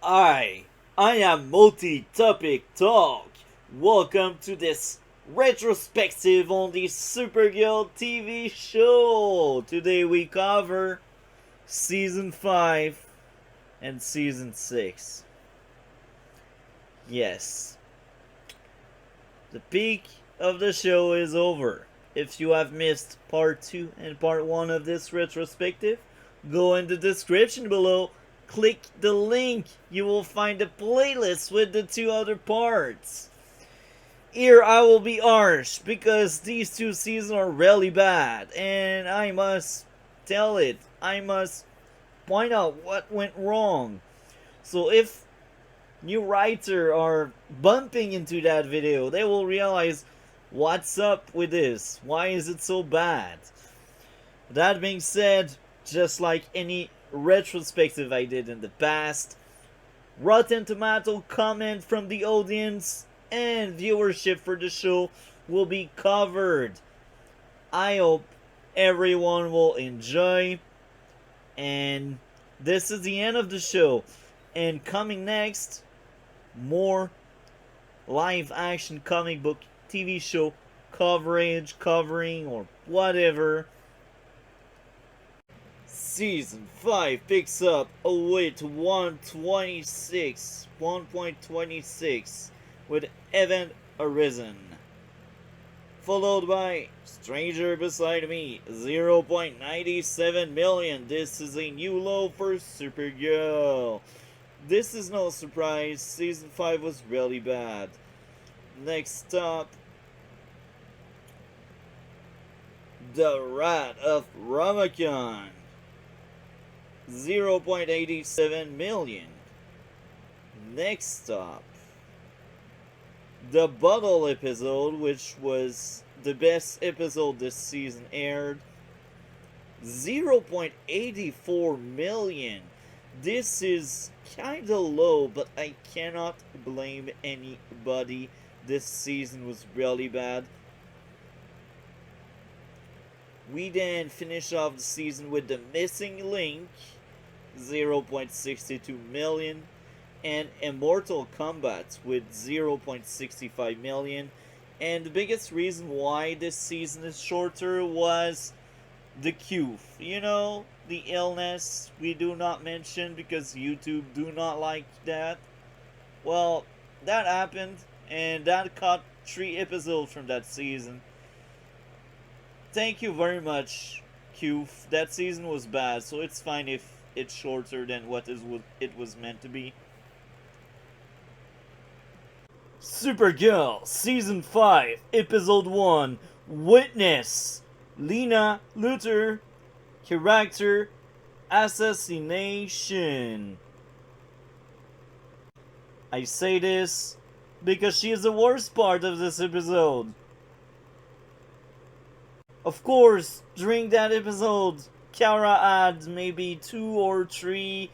I am Multi-Topic Talk. Welcome to this retrospective on the Supergirl TV show. Today we cover Season 5 and Season 6. Yes, the peak of the show is over. If you have missed part 2 and part 1 of this retrospective, go in the description below, click the link, you will find a playlist with the 2 other parts. Here I will be harsh because these 2 seasons are really bad, and I must tell it. I must point out what went wrong. So if new writer are bumping into that video, they will realize what's up with this. Why is it so bad? That being said, just like any retrospective I did in the past, Rotten Tomato comment from the audience and viewership for the show will be covered. I hope everyone will enjoy. And this is the end of the show. And coming next, more live action comic book TV show covering, or whatever. Season 5 picks up with 1.26 with Event Arisen, followed by Stranger Beside Me 0.97 million. This is a new low for Supergirl. This is no surprise, Season 5 was really bad. Next up, The Rat of Ramakan 0.87 million. Next up, the Bottle episode, which was the best episode this season aired, 0.84 million. This is kinda low, but I cannot blame anybody. This season was really bad. We then finish off the season with The Missing Link, 0.62 million, and Immortal Kombat with 0.65 million. And the biggest reason why this season is shorter was the Q. You know, the illness we do not mention because YouTube do not like that. Well, that happened, and that cut 3 episodes from that season. Thank you very much, Q. That season was bad, so it's fine if it's shorter than what it was meant to be. Supergirl, Season 5, Episode 1, Witness, Lena Luthor, Character Assassination. I say this because she is the worst part of this episode. Of course, during that episode, Kara had maybe 2 or 3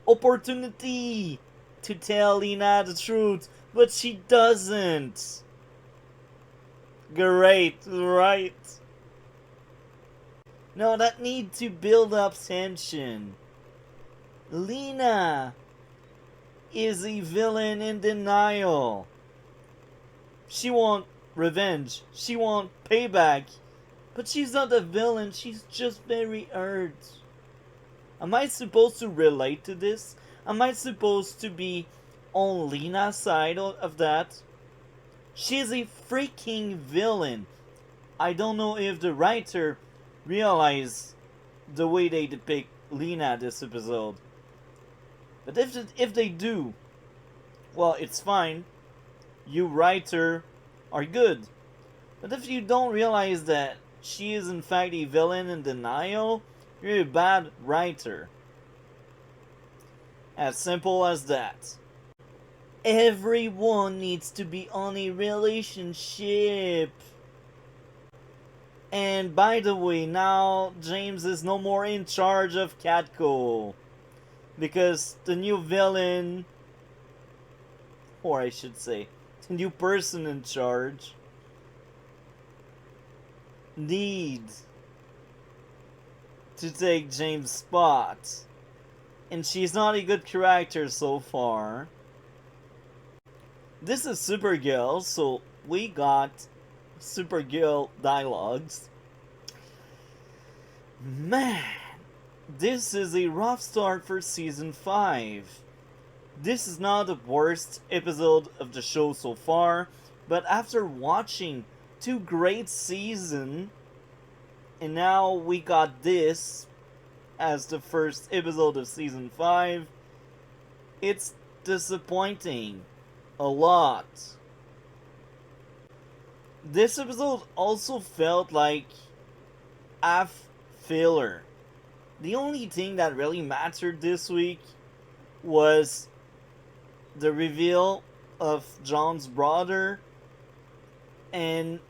opportunity to tell Lena the truth, but she doesn't. Great, right? No, that need to build up tension. Lena is a villain in denial. She wants revenge. She wants payback. But she's not a villain. She's just very hurt. Am I supposed to relate to this? Am I supposed to be on Lena's side of that? She's a freaking villain. I don't know if the writer realized the way they depict Lena this episode. But if they do, well, it's fine. You writer are good. But if you don't realize that she is in fact a villain in denial, you're a bad writer. As simple as that. Everyone needs to be on a relationship. And by the way, now James is no more in charge of Catco. Because the new villain, or I should say, the new person in charge, need to take James' spot. and she's not a good character so far. This is Supergirl, so we got Supergirl dialogues. Man, this is a rough start for season 5. This is not the worst episode of the show so far, but after watching 2 great seasons, and now we got this as the first episode of season 5, it's disappointing. A lot. This episode also felt like half filler. The only thing that really mattered this week was the reveal of John's brother and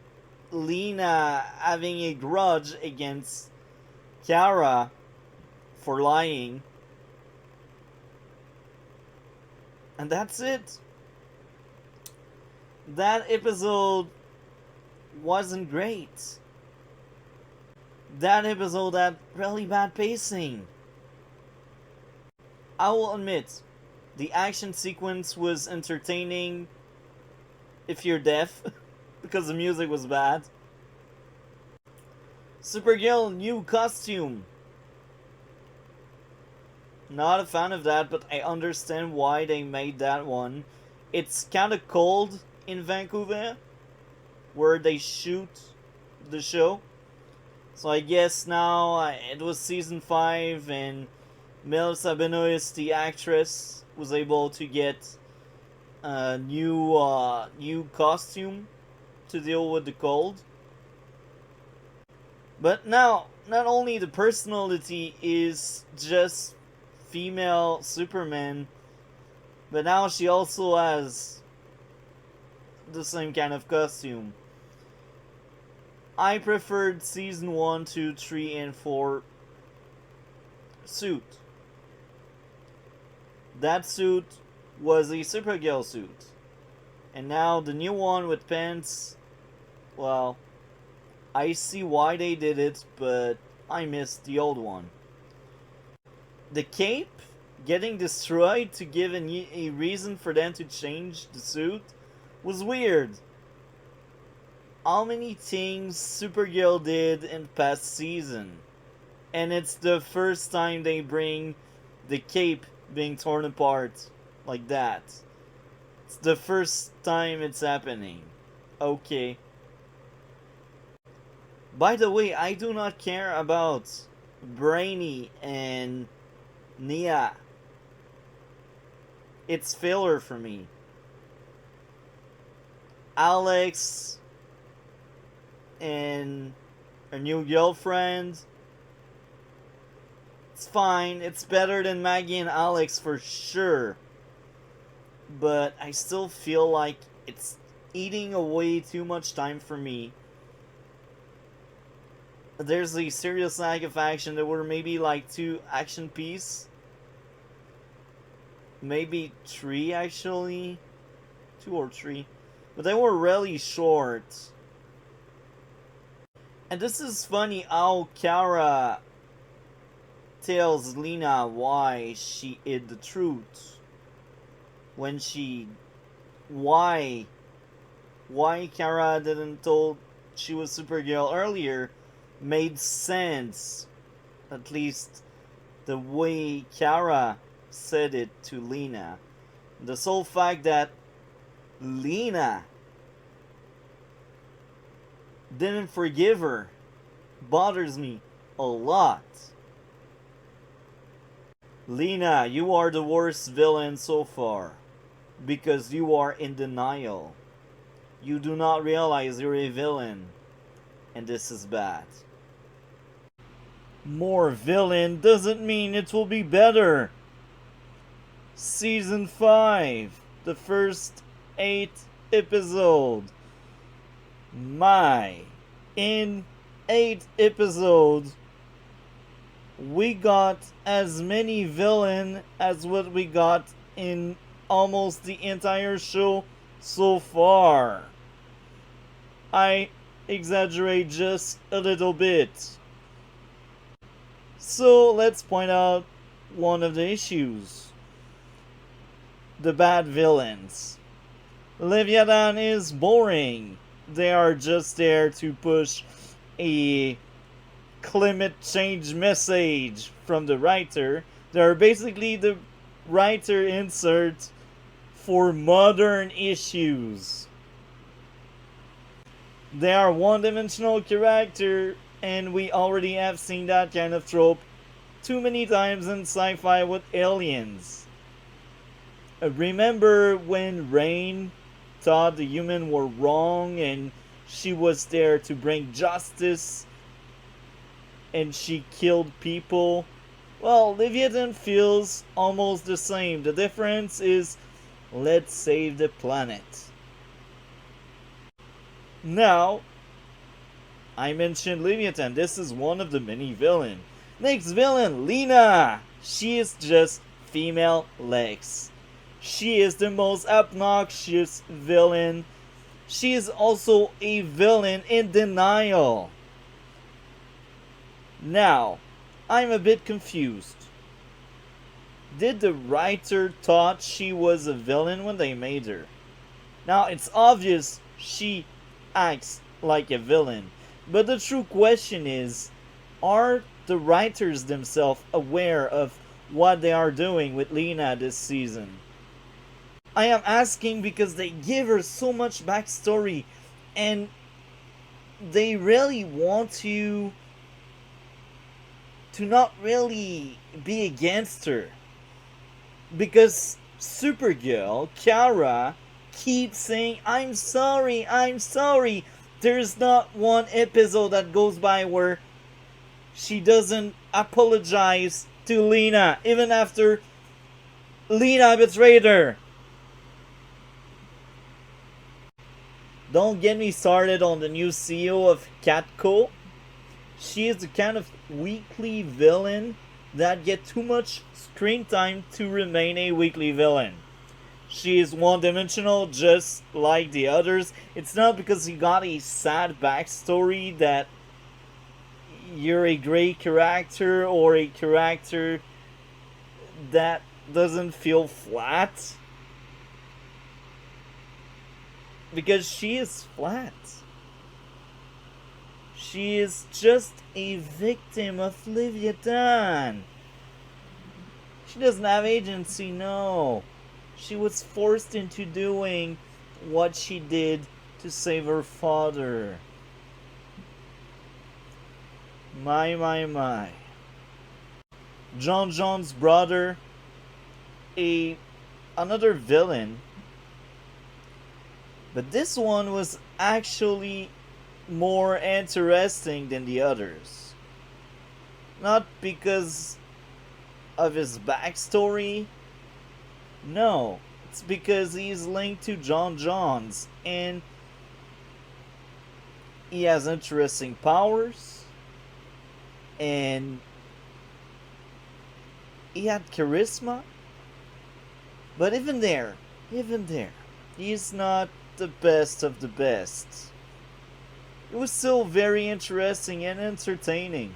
Lena having a grudge against Kara for lying. And that's it. That episode wasn't great. That episode had really bad pacing. I will admit, the action sequence was entertaining if you're deaf, because the music was bad. Supergirl new costume. Not a fan of that, but I understand why they made that one. It's kind of cold in Vancouver, where they shoot the show. So I guess now it was season 5, and Melissa Benoist, the actress, was able to get a new costume to deal with the cold. But now, not only the personality is just female Superman, but now she also has the same kind of costume. I preferred season 1, 2, 3, and 4 suit. That suit was a Supergirl suit. And now the new one with pants, well, I see why they did it, but I missed the old one. The cape getting destroyed to give a reason for them to change the suit was weird. How many things Supergirl did in past season, and it's the first time they bring the cape being torn apart like that. It's the first time it's happening. Okay. By the way, I do not care about Brainy and Nia. It's filler for me. Alex and her new girlfriend, it's fine. It's better than Maggie and Alex for sure. But I still feel like it's eating away too much time for me. There's a serious lack of action. There were maybe like 2 action pieces. Maybe 3 actually. 2 or 3. But they were really short. And this is funny how Kara tells Lena why she hid the truth. When she... Why Kara didn't told she was Supergirl earlier made sense. At least the way Kara said it to Lena. The sole fact that Lena didn't forgive her bothers me a lot. Lena, you are the worst villain so far because you are in denial. You do not realize you're a villain, and this is bad. More villain doesn't mean it will be better. Season 5, the first 8 episodes. In 8 episodes, we got as many villains as what we got in almost the entire show so far. I exaggerate just a little bit. So let's point out one of the issues. The bad villains. Leviathan is boring. They are just there to push a climate change message from the writer. They are basically the writer insert for modern issues. They are one-dimensional character, and we already have seen that kind of trope too many times in sci-fi with aliens. Remember when Rain thought the humans were wrong and she was there to bring justice and she killed people? Well, Leviathan feels almost the same. The difference is, let's save the planet. Now, I mentioned Leviathan. This is one of the many villains. Next villain, Lena. She is just female Lex. She is the most obnoxious villain. She is also a villain in denial. Now, I'm a bit confused. Did the writer thought she was a villain when they made her? Now, it's obvious she acts like a villain. But the true question is, are the writers themselves aware of what they are doing with Lena this season? I am asking because they give her so much backstory and they really want to not really be against her. Because Supergirl, Kara, keeps saying, I'm sorry, I'm sorry. There's not one episode that goes by where she doesn't apologize to Lena, even after Lena betrayed her. Don't get me started on the new CEO of Catco. She is the kind of weekly villain that gets too much screen time to remain a weekly villain. She is one-dimensional just like the others. It's not because you got a sad backstory that you're a great character or a character that doesn't feel flat. Because she is flat. She is just a victim of Leviathan. She doesn't have agency, no. She was forced into doing what she did to save her father. My. John's brother, another villain. But this one was actually more interesting than the others. Not because of his backstory. No, it's because he's linked to John's and he has interesting powers and he had charisma. But even there, he's not the best of the best. It was still very interesting and entertaining.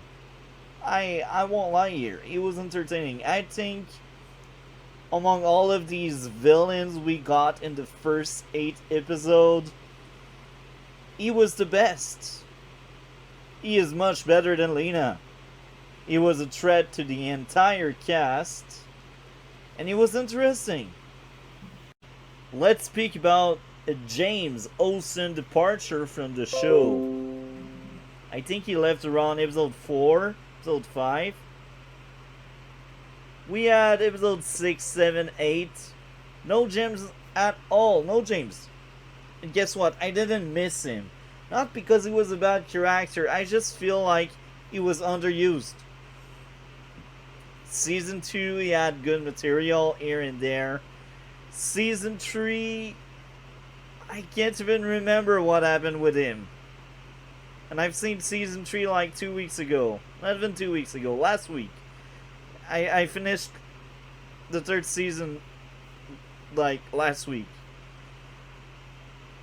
I won't lie here. It was entertaining. I think among all of these villains we got in the first 8 episodes, he was the best. He is much better than Lena. He was a threat to the entire cast, and he was interesting. Let's speak about James Olsen departure from the show. I think he left around episode 4, episode 5. We had episode 6, 7, 8. No James at all. No James. And guess what? I didn't miss him. Not because he was a bad character. I just feel like he was underused. Season 2, he had good material here and there. Season 3, I can't even remember what happened with him. And I've seen season 3 like 2 weeks ago. Not even 2 weeks ago. Last week. I finished the 3rd season like last week.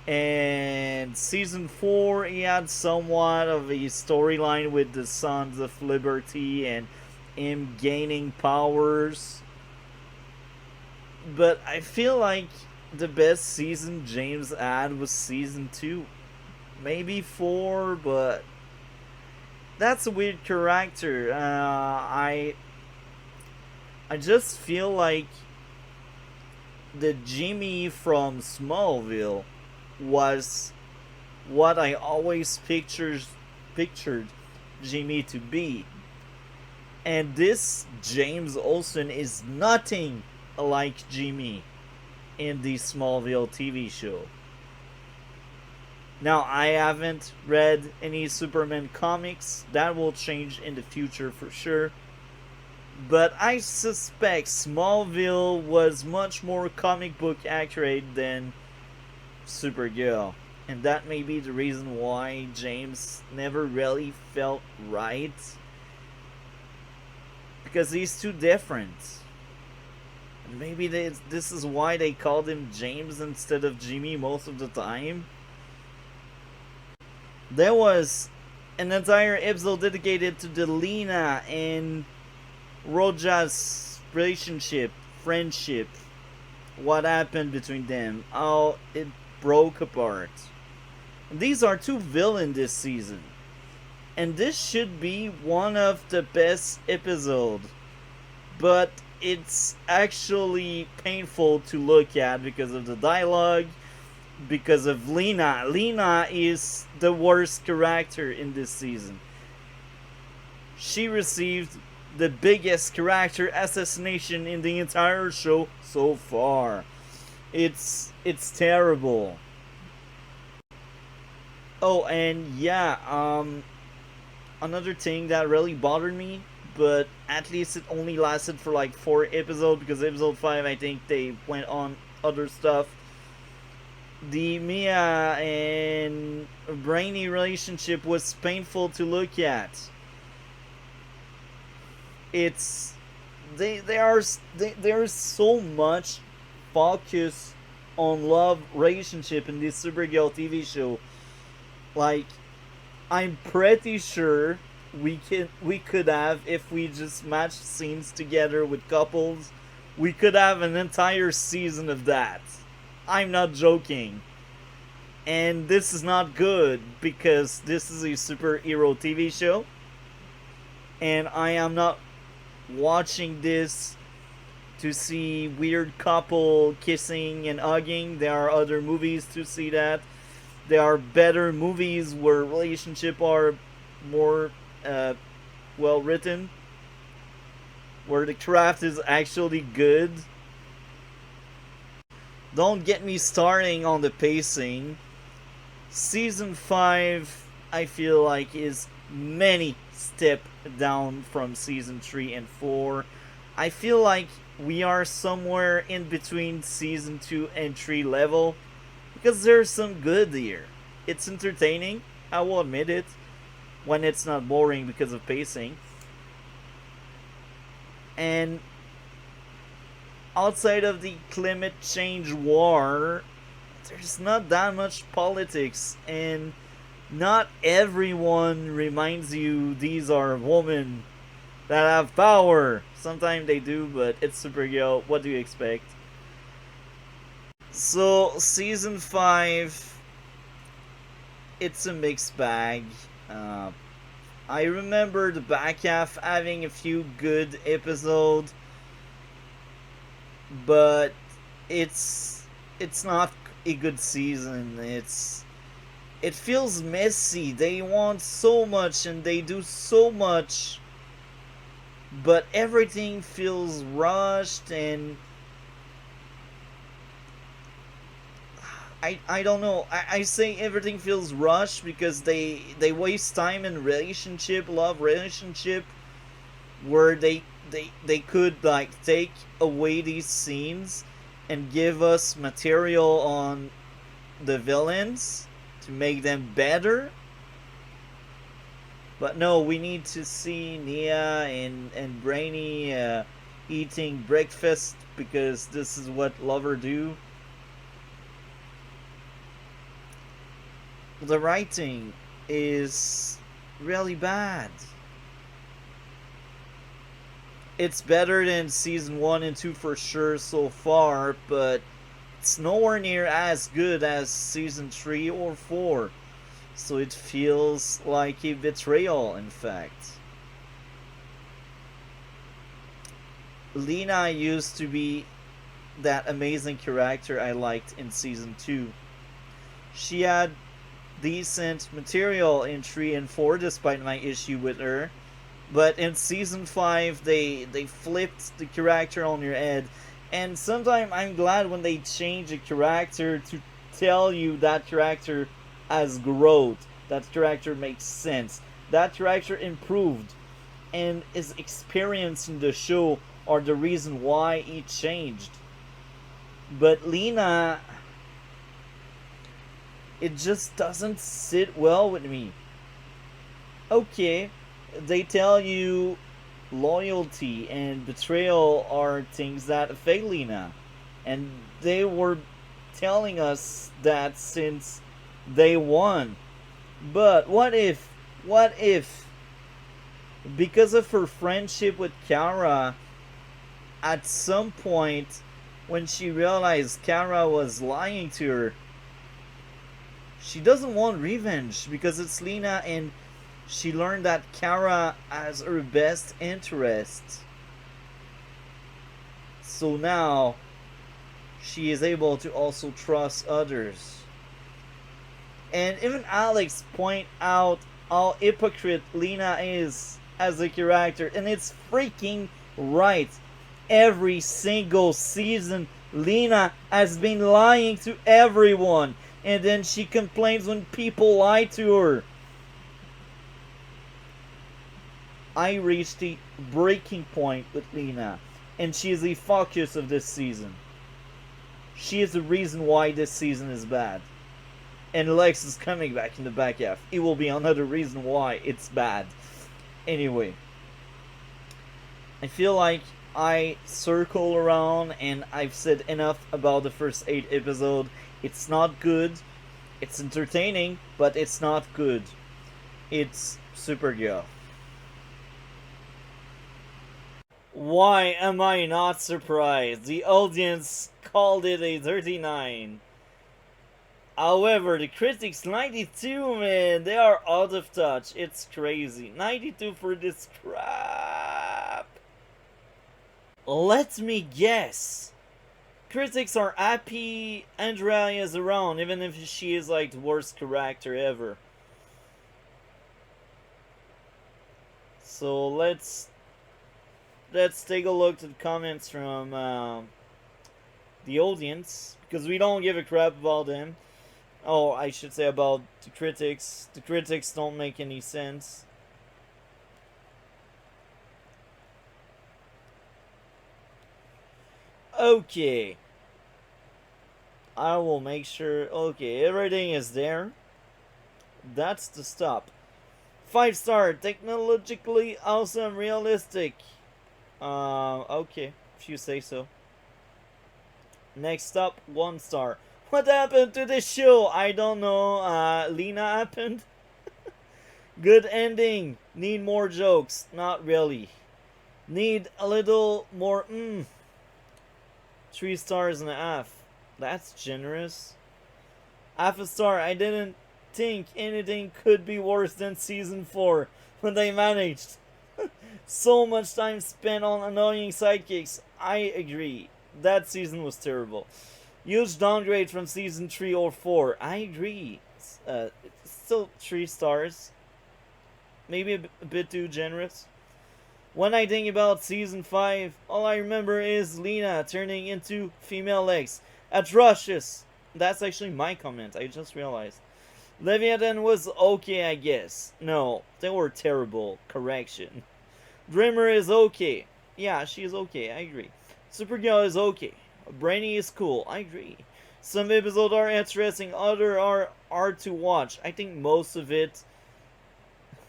And season 4, he had somewhat of a storyline with the Sons of Liberty and him gaining powers. But I feel like the best season James had was season 2. Maybe 4, but that's a weird character. I just feel like the Jimmy from Smallville was what I always pictured Jimmy to be. And this James Olsen is nothing like Jimmy in the Smallville TV show. Now, I haven't read any Superman comics. That will change in the future for sure. But I suspect Smallville was much more comic book accurate than Supergirl. And that may be the reason why James never really felt right. Because he's too different. Maybe this is why they called him James instead of Jimmy most of the time. There was an entire episode dedicated to the Lena and Roja's relationship, friendship, what happened between them, how it broke apart. And these are two villains this season. And this should be one of the best episodes. But it's actually painful to look at because of the dialogue, because of Lena. Lena is the worst character in this season. She received the biggest character assassination in the entire show so far. It's terrible. Oh, and yeah, another thing that really bothered me, but at least it only lasted for like 4 episodes because episode 5 I think they went on other stuff. The Mia and Brainy relationship was painful to look at. It's there's so much focus on love relationship in this Supergirl TV show. Like, I'm pretty sure we could have, if we just matched scenes together with couples, we could have an entire season of that. I'm not joking. And this is not good because this is a superhero TV show. And I am not watching this to see weird couple kissing and hugging. There are other movies to see that. There are better movies where relationships are more well written, where the craft is actually good. Don't get me starting on the pacing. Season 5, I feel like, is many step down from season 3 and 4. I feel like we are somewhere in between season 2 and 3 level because there's some good here. It's entertaining, I will admit it, when it's not boring because of pacing. And outside of the climate change war, there's not that much politics, and not everyone reminds you these are women that have power. Sometimes they do, but it's Supergirl. What do you expect? So, season 5, it's a mixed bag. I remember the back half having a few good episodes, but it's not a good season. It feels messy. They want so much and they do so much, but everything feels rushed, and I don't know. I say everything feels rushed because they waste time in love relationship, where they could like take away these scenes and give us material on the villains to make them better. But no, we need to see Nia and Brainy eating breakfast because this is what lovers do. The writing is really bad. It's better than season 1 and 2 for sure so far, but it's nowhere near as good as season 3 or 4. So it feels like a betrayal, in fact. Lena used to be that amazing character I liked in season 2. She had decent material in 3 and 4 despite my issue with her. But in season 5 they flipped the character on your head. And sometimes I'm glad when they change a character to tell you that character has growth. That character makes sense. That character improved. And his experience in the show are the reason why he changed. But Lena, it just doesn't sit well with me. Okay, they tell you loyalty and betrayal are things that affect Lena. And they were telling us that since day one. But what if, because of her friendship with Kara, at some point, when she realized Kara was lying to her, she doesn't want revenge because it's Lena and she learned that Kara has her best interest. So now she is able to also trust others. And even Alex point out how hypocrite Lena is as a character, and it's freaking right. Every single season, Lena has been lying to everyone, and then she complains when people lie to her. I reached the breaking point with Lena, and she is the focus of this season. She is the reason why this season is bad. And Lex is coming back in the back half. It will be another reason why it's bad. Anyway, I feel like I circle around and I've said enough about the first 8 episodes. It's not good. It's entertaining, but it's not good. It's Supergirl. Why am I not surprised? The audience called it a 39. However, the critics 92, man, they are out of touch. It's crazy. 92 for this crap. Let me guess. Critics are happy Andrea is around, even if she is like the worst character ever. So let's take a look at the comments from the audience, because we don't give a crap about them. Oh, I should say about the critics. The critics don't make any sense. Okay. I will make sure. Okay, everything is there. That's the stop. 5-star, technologically awesome, realistic. Okay, if you say so. Next up, 1-star. What happened to this show? I don't know. Lena happened? Good ending. Need more jokes. Not really. Need a little more 3 stars and a half. That's generous. Half a star. I didn't think anything could be worse than season 4 when they managed. So much time spent on annoying sidekicks. I agree. That season was terrible. Huge downgrade from season 3 or 4. I agree. It's still 3 stars. Maybe a bit too generous. When I think about season 5, all I remember is Lena turning into female legs. Atrocious. That's actually my comment. I just realized. Leviathan was okay, I guess. No, they were terrible. Correction. Dreamer is okay. Yeah, she is okay. I agree. Supergirl is okay. Brainy is cool. I agree. Some episodes are interesting. Others are hard to watch. I think most of it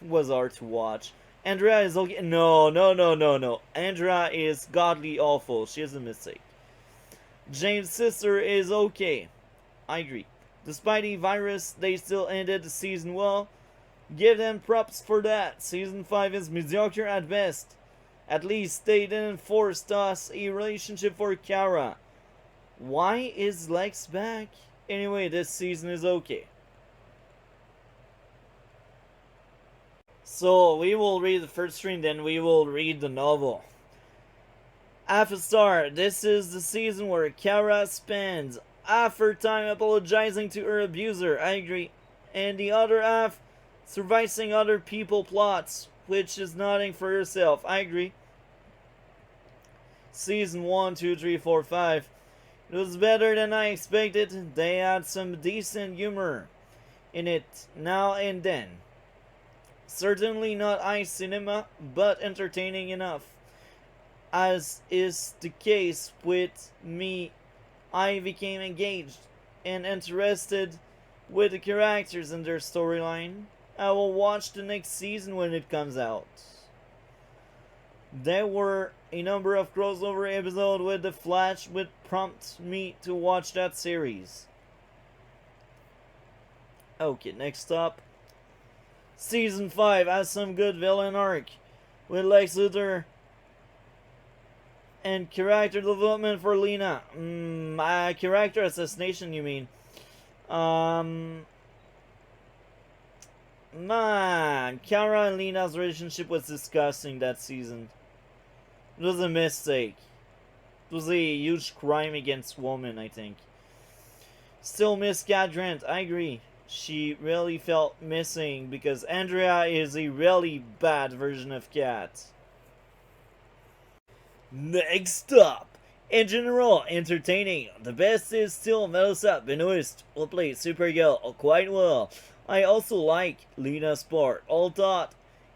was hard to watch. Andrea is okay. No. Andrea is godly awful. She is a mistake. James' sister is okay. I agree. Despite the virus, they still ended the season well. Give them props for that. Season 5 is mediocre at best. At least they didn't force us a relationship for Kara. Why is Lex back? Anyway, this season is okay. So we will read the first stream, then we will read the novel. Half a star. This is the season where Kara spends half her time apologizing to her abuser. I agree. And the other half surviving other people plots, which is nothing for herself. I agree. Season 1, 2, 3, 4, 5. It was better than I expected. They had some decent humor in it now and then. Certainly not high cinema, but entertaining enough. As is the case with me, I became engaged and interested with the characters and their storyline. I will watch the next season when it comes out. There were a number of crossover episodes with The Flash which prompted me to watch that series. Okay, next up. Season 5 has some good villain arc with Lex Luthor and character development for Lena. Character assassination, you mean? Man, Kara and Lena's relationship was disgusting that season. It was a mistake. It was a huge crime against women, I think. Still miss Cat Drent, I agree. She really felt missing because Andrea is a really bad version of Cat. Next up, in general, entertaining. The best is still Melissa Benoist, who plays Supergirl quite well. I also like Lena's part. All thought,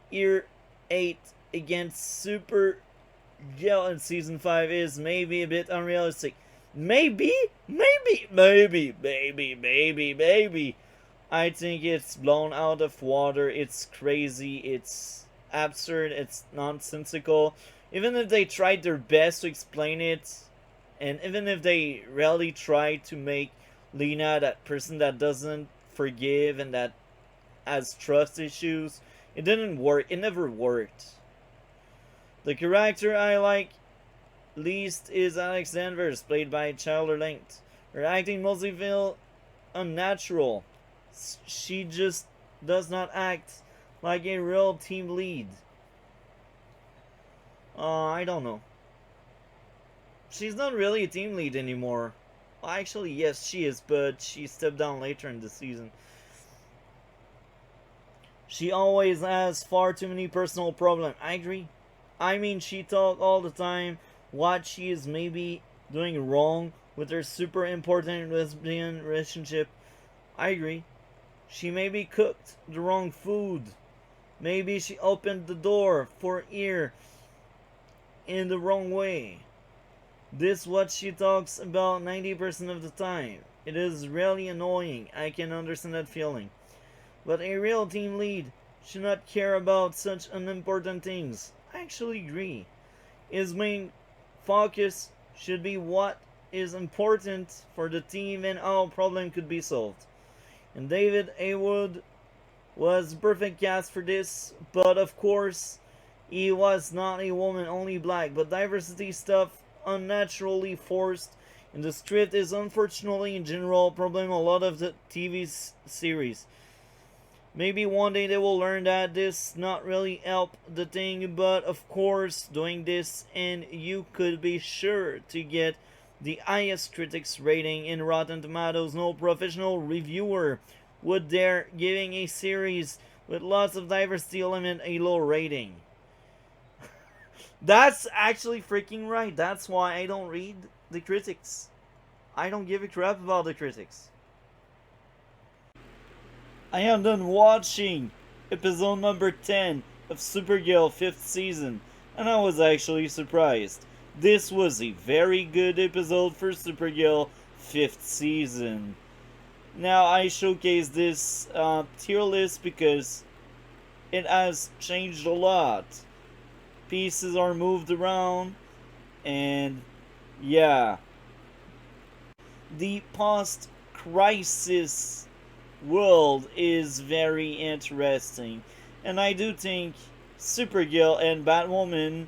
Year 8 against Supergirl in Season 5 is maybe a bit unrealistic. Maybe. I think it's blown out of water, it's crazy, it's absurd, it's nonsensical. Even if they tried their best to explain it, and even if they really tried to make Lena that person that doesn't forgive and that has trust issues, it didn't work. It never worked. The character I like least is Alex Danvers, played by Chandler Length. Her acting mostly feels unnatural. She just does not act like a real team lead. I don't know. She's not really a team lead anymore. Actually, yes, she is, but she stepped down later in the season. She always has far too many personal problems. I agree. I mean, she talks all the time what she is maybe doing wrong with her super important lesbian relationship. I agree. She maybe cooked the wrong food. Maybe she opened the door for ear in the wrong way. This is what she talks about 90% of the time. It is really annoying. I can understand that feeling. But a real team lead should not care about such unimportant things. I actually agree. His main focus should be what is important for the team and how a problem could be solved. And David Haywood was perfect cast for this, but of course, he was not a woman, only black, but diversity stuff unnaturally forced, and the script is unfortunately in general a problem a lot of the TV series. Maybe one day they will learn that this not really help the thing, but of course doing this and you could be sure to get the highest critics rating in Rotten Tomatoes. No professional reviewer would dare giving a series with lots of diversity element a low rating. That's actually freaking right. That's why I don't read the critics. I don't give a crap about the critics. I am done watching episode number 10 of Supergirl 5th season, and I was actually surprised. This was a very good episode for Supergirl 5th season. Now I showcase this tier list because it has changed a lot. Pieces are moved around, and yeah. The post-crisis world is very interesting, and I do think Supergirl and Batwoman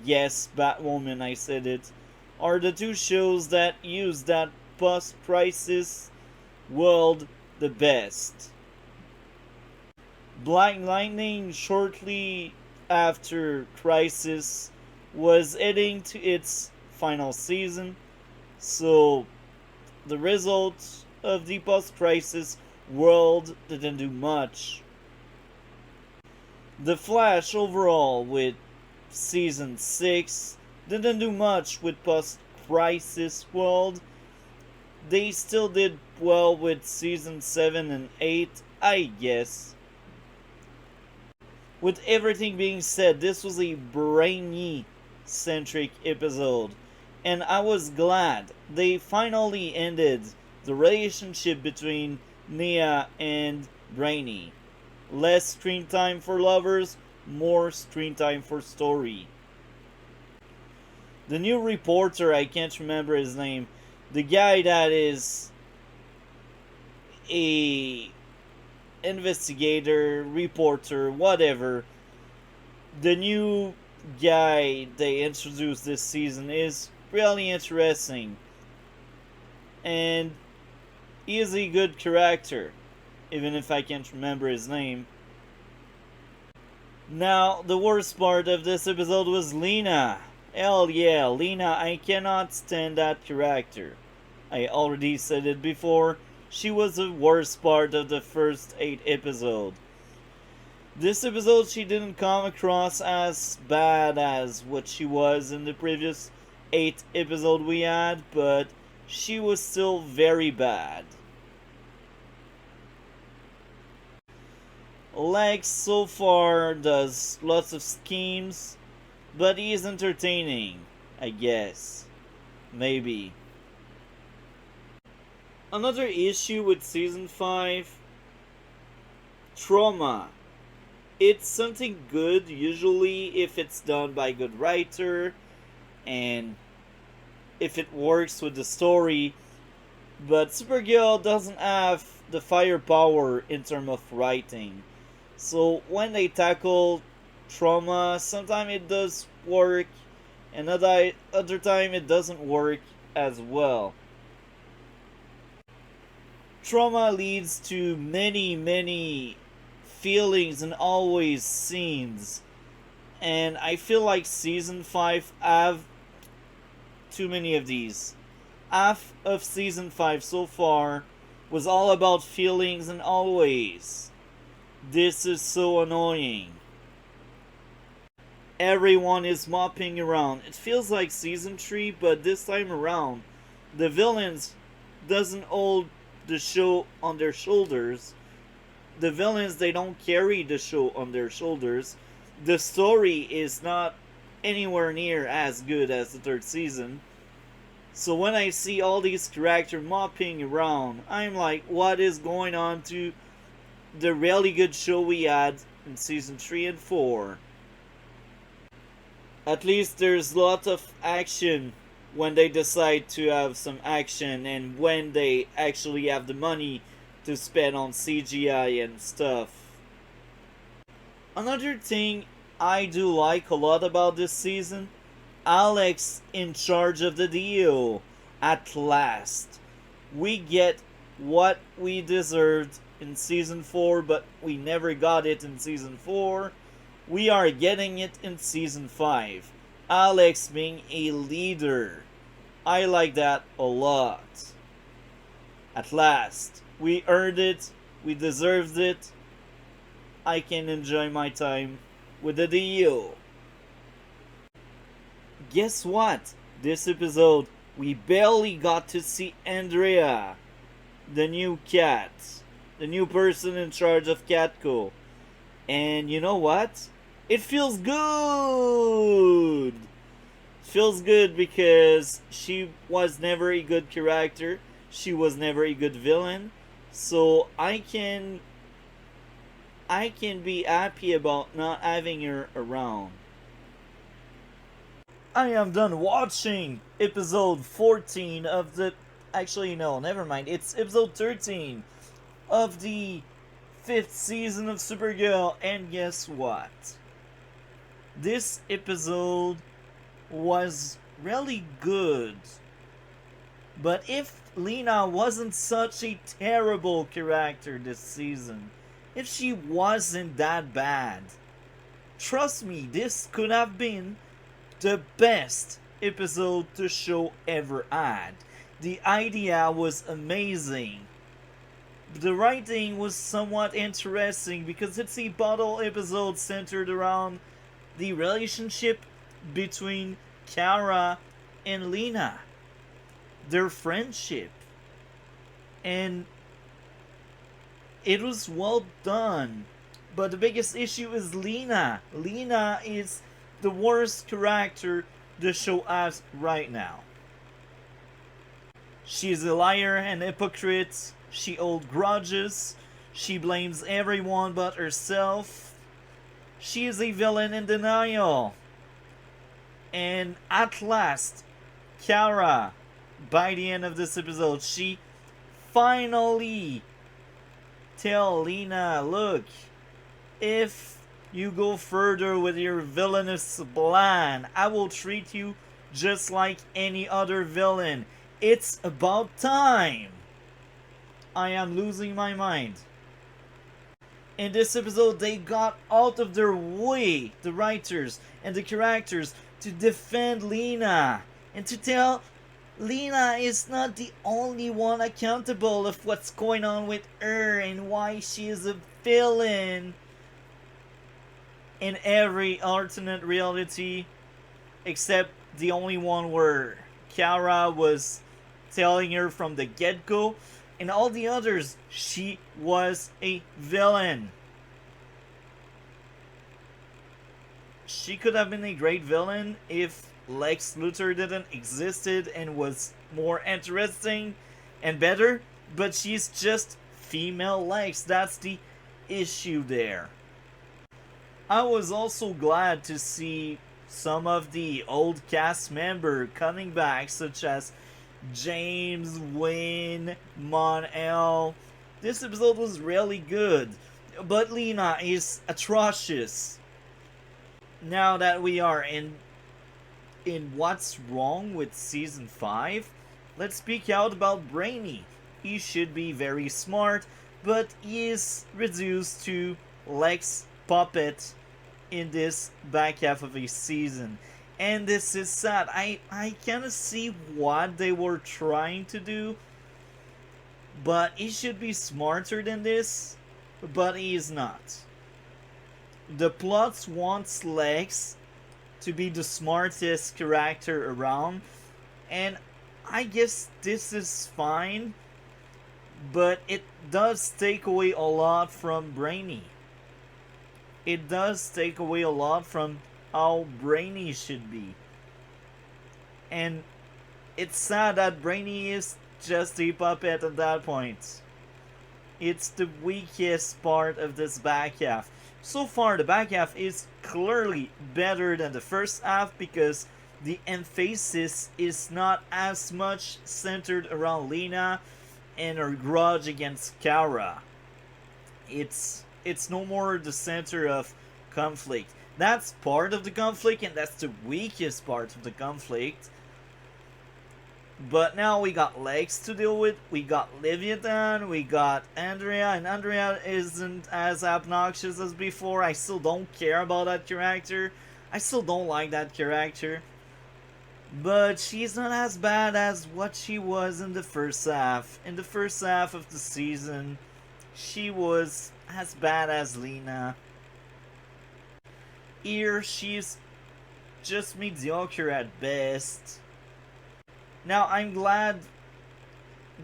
Yes, Batwoman, I said it, are the two shows that use that post-crisis world the best. Black Lightning, shortly after Crisis, was heading to its final season, so the result of the post-crisis world didn't do much. The Flash overall with season 6 didn't do much with post-crisis world. They still did well with season 7 and 8, I guess. With everything being said, this was a brainy-centric episode, and I was glad they finally ended the relationship between Nia and Brainy. Less screen time for lovers, more screen time for story. The new reporter, I can't remember his name, the guy that is a investigator, reporter, whatever, the new guy they introduced this season is really interesting. And he is a good character, even if I can't remember his name. Now, the worst part of this episode was Lena. Hell yeah, Lena, I cannot stand that character. I already said it before, she was the worst part of the first 8 episodes. This episode, she didn't come across as bad as what she was in the previous 8 episodes we had, but she was still very bad. Lex so far does lots of schemes, but he is entertaining, I guess. Maybe. Another issue with season 5, trauma. It's something good usually if it's done by a good writer and if it works with the story, but Supergirl doesn't have the firepower in terms of writing. So when they tackle trauma, sometimes it does work, and other time it doesn't work as well. Trauma leads to many feelings and always scenes, and I feel like season 5 have too many of these. Half of season 5 so far was all about feelings and always. This is so annoying. Everyone is mopping around. It feels like season 3, but this time around, the villains doesn't hold the show on their shoulders. The villains, they don't carry the show on their shoulders. The story is not anywhere near as good as the 3rd season. So when I see all these characters mopping around, I'm like, what is going on to the really good show we had in season 3 and 4? At least there's a lot of action when they decide to have some action and when they actually have the money to spend on CGI and stuff. Another thing I do like a lot about this season, Alex in charge of the deal. At last. We get what we deserved in season 4, but we never got it in season 4. We are getting it in season 5. Alex being a leader. I like that a lot. At last. We earned it. We deserved it. I can enjoy my time with the DU. Guess what? This episode, we barely got to see Andrea, the new cat, the new person in charge of Catco. And you know what? It feels good! Feels good because she was never a good character. She was never a good villain. So I can be happy about not having her around. I am done watching episode 14 of the... Actually, no, never mind. It's episode 13 of the 5th season of Supergirl. And guess what? This episode was really good. But if Lena wasn't such a terrible character this season, if she wasn't that bad, trust me, this could have been the best episode the show ever had. The idea was amazing. The writing was somewhat interesting because it's a bottle episode centered around the relationship between Kara and Lena, their friendship, and it was well done. But the biggest issue is Lena. Lena is the worst character the show has right now. She's a liar and hypocrite. She holds grudges. She blames everyone but herself. She is a villain in denial. And at last, Kara, by the end of this episode, she finally tell Lena, look, if you go further with your villainous plan, I will treat you just like any other villain. It's about time. I am losing my mind. In this episode, they got out of their way, the writers and the characters, to defend Lena and to tell Lena is not the only one accountable of what's going on with her and why she is a villain. In every alternate reality, except the only one where Kara was telling her from the get-go, in all the others, she was a villain. She could have been a great villain if Lex Luthor didn't existed and was more interesting and better, but she's just female Lex. That's the issue there. I was also glad to see some of the old cast members coming back, such as James, Wynn, Mon-El. This episode was really good, but Lena is atrocious. Now that we are in what's wrong with season 5, let's speak out about Brainy. He should be very smart, but he is reduced to Lex puppet in this back half of a season. And this is sad. I kind of see what they were trying to do, but he should be smarter than this, but he is not. The plot wants Lex to be the smartest character around, and I guess this is fine, but it does take away a lot from Brainy. It does take away a lot from how Brainy should be. And it's sad that Brainy is just a puppet at that point. It's the weakest part of this back half. So far, the back half is clearly better than the first half because the emphasis is not as much centered around Lena and her grudge against Kara. It's no more the center of conflict. That's part of the conflict, and that's the weakest part of the conflict. But now we got Lex to deal with, we got Leviathan, we got Andrea, and Andrea isn't as obnoxious as before. I still don't care about that character. I still don't like that character. But she's not as bad as what she was in the first half. In the first half of the season, she was as bad as Lena. Here, she's just mediocre at best. Now, I'm glad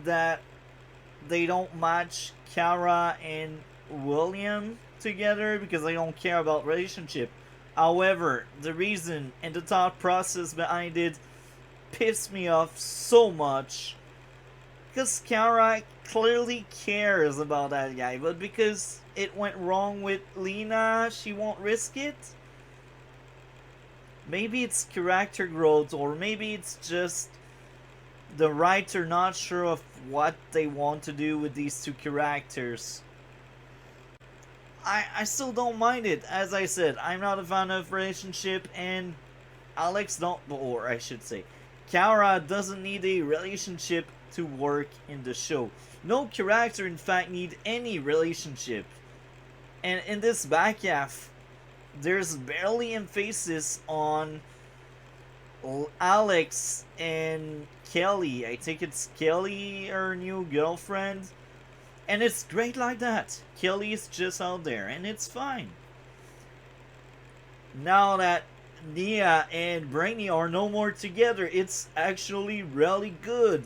that they don't match Kara and William together because I don't care about relationship. However, the reason and the thought process behind it pissed me off so much. Because Kara clearly cares about that guy, but because it went wrong with Lena, she won't risk it? Maybe it's character growth, or maybe it's just the writer not sure of what they want to do with these two characters. I still don't mind it. As I said, I'm not a fan of relationship, and Alex don't, or I should say, Kara doesn't need a relationship to work in the show. No character, in fact, need any relationship. And in this back half, there's barely emphasis on Alex and Kelly. I think it's Kelly, her new girlfriend. And it's great like that. Kelly is just out there, and it's fine. Now that Nia and Brainy are no more together, it's actually really good.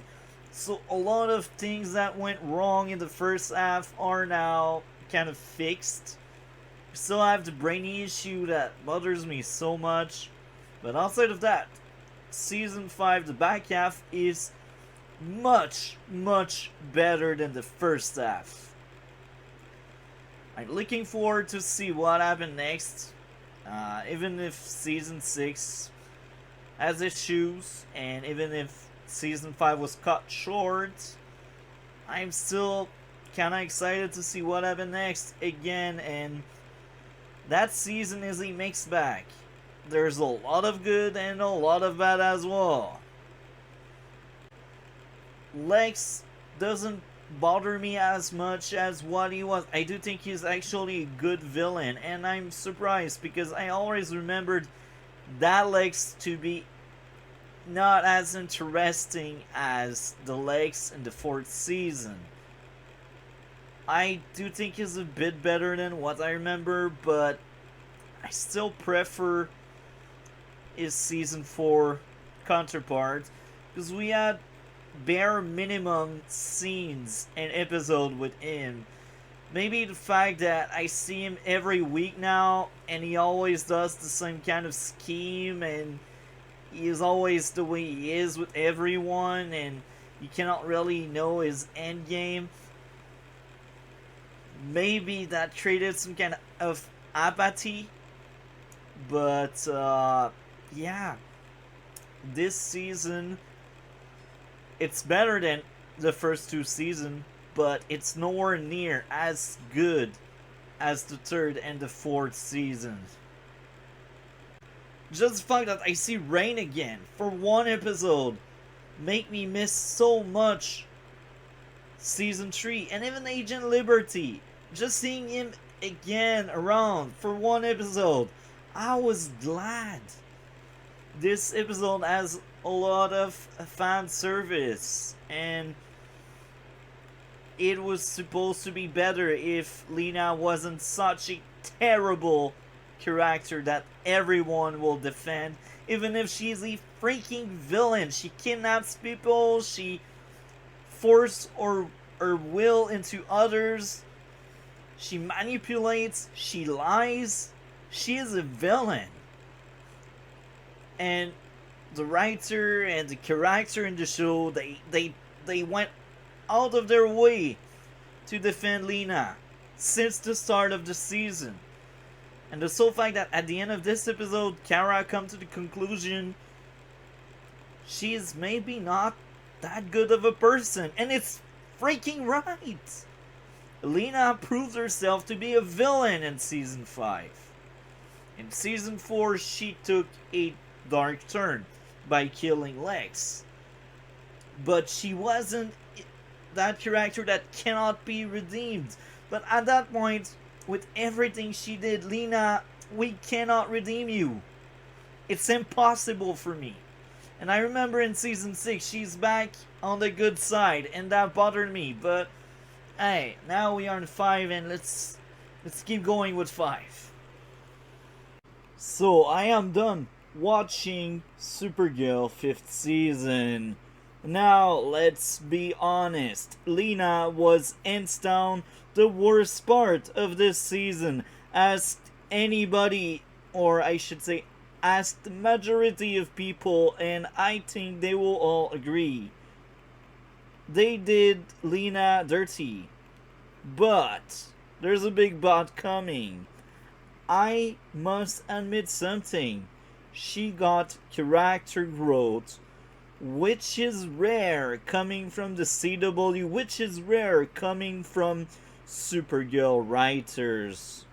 So a lot of things that went wrong in the first half are now kind of fixed. We still have the Brainy issue that bothers me so much. But outside of that, Season 5, the back half, is much, much better than the first half. I'm looking forward to see what happens next. Even if Season 6 has issues, and even if Season 5 was cut short, I'm still kind of excited to see what happens next again, and that season is a mixed bag. There's a lot of good and a lot of bad as well. Lex doesn't bother me as much as what he was. I do think he's actually a good villain, and I'm surprised because I always remembered that Lex to be not as interesting as the Lex in the 4th season. I do think he's a bit better than what I remember, but I still prefer his Season 4 counterpart because we had bare minimum scenes and episode with him. Maybe the fact that I see him every week now and he always does the same kind of scheme and he is always the way he is with everyone and you cannot really know his end game. Maybe that created some kind of apathy, but yeah, this season it's better than the first 2 seasons, but it's nowhere near as good as the 3rd and the 4th seasons. Just the fact that I see Rain again for 1 episode make me miss so much Season 3 and even Agent Liberty. Just seeing him again around for 1 episode, I was glad. This episode has a lot of fan service, and it was supposed to be better if Lena wasn't such a terrible character that everyone will defend, even if she's a freaking villain. She kidnaps people, she forces her will into others, she manipulates, she lies. She is a villain. And the writer and the character in the show, they went out of their way to defend Lena since the start of the season. And the sole fact that at the end of this episode, Kara come to the conclusion she is maybe not that good of a person, and it's freaking right. Lena proves herself to be a villain in Season 5. In Season 4, she took a dark turn by killing Lex. But she wasn't that character that cannot be redeemed. But at that point, with everything she did, Lena, we cannot redeem you. It's impossible for me. And I remember in Season 6, she's back on the good side, and that bothered me. But hey, now we are in 5, and let's keep going with 5. So I am done watching Supergirl 5th season. Now let's be honest, Lena was hands down the worst part of this season. Ask anybody, or I should say ask the majority of people, and I think they will all agree. They did Lena dirty. But there's a big but coming. I must admit something. She got character growth, which is rare coming from the CW, which is rare coming from Supergirl writers.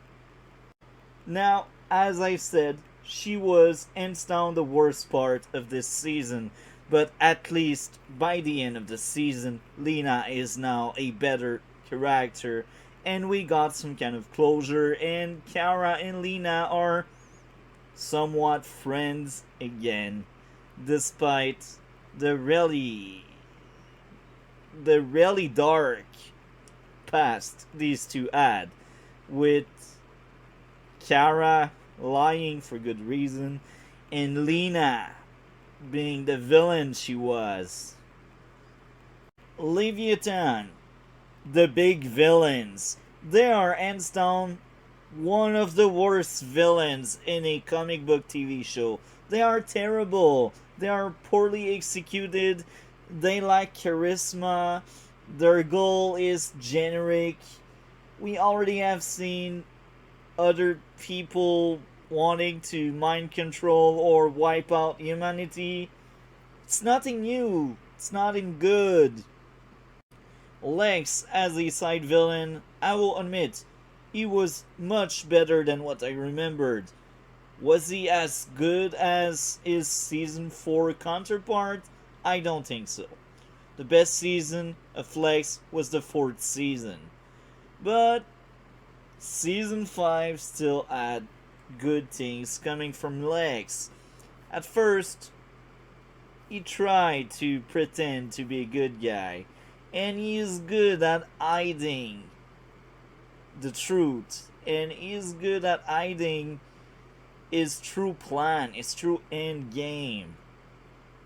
Now, as I said, she was hands down the worst part of this season. But at least by the end of the season, Lena is now a better character, and we got some kind of closure, and Kara and Lena are somewhat friends again, despite the really dark past these two had, with Kara lying for good reason, and Lena being the villain she was. Leviathan, the big villains. They are hands down one of the worst villains in a comic book TV show. They are terrible. They are poorly executed. They lack charisma. Their goal is generic. We already have seen other people wanting to mind control or wipe out humanity. It's nothing new. It's nothing good. Lex as a side villain, I will admit, he was much better than what I remembered. Was he as good as his season 4 counterpart? I don't think so. The best season of Lex was the 4th season. But season 5 still had good things coming from Lex. At first, he tried to pretend to be a good guy, and he is good at hiding the truth, and he is good at hiding his true plan, his true end game.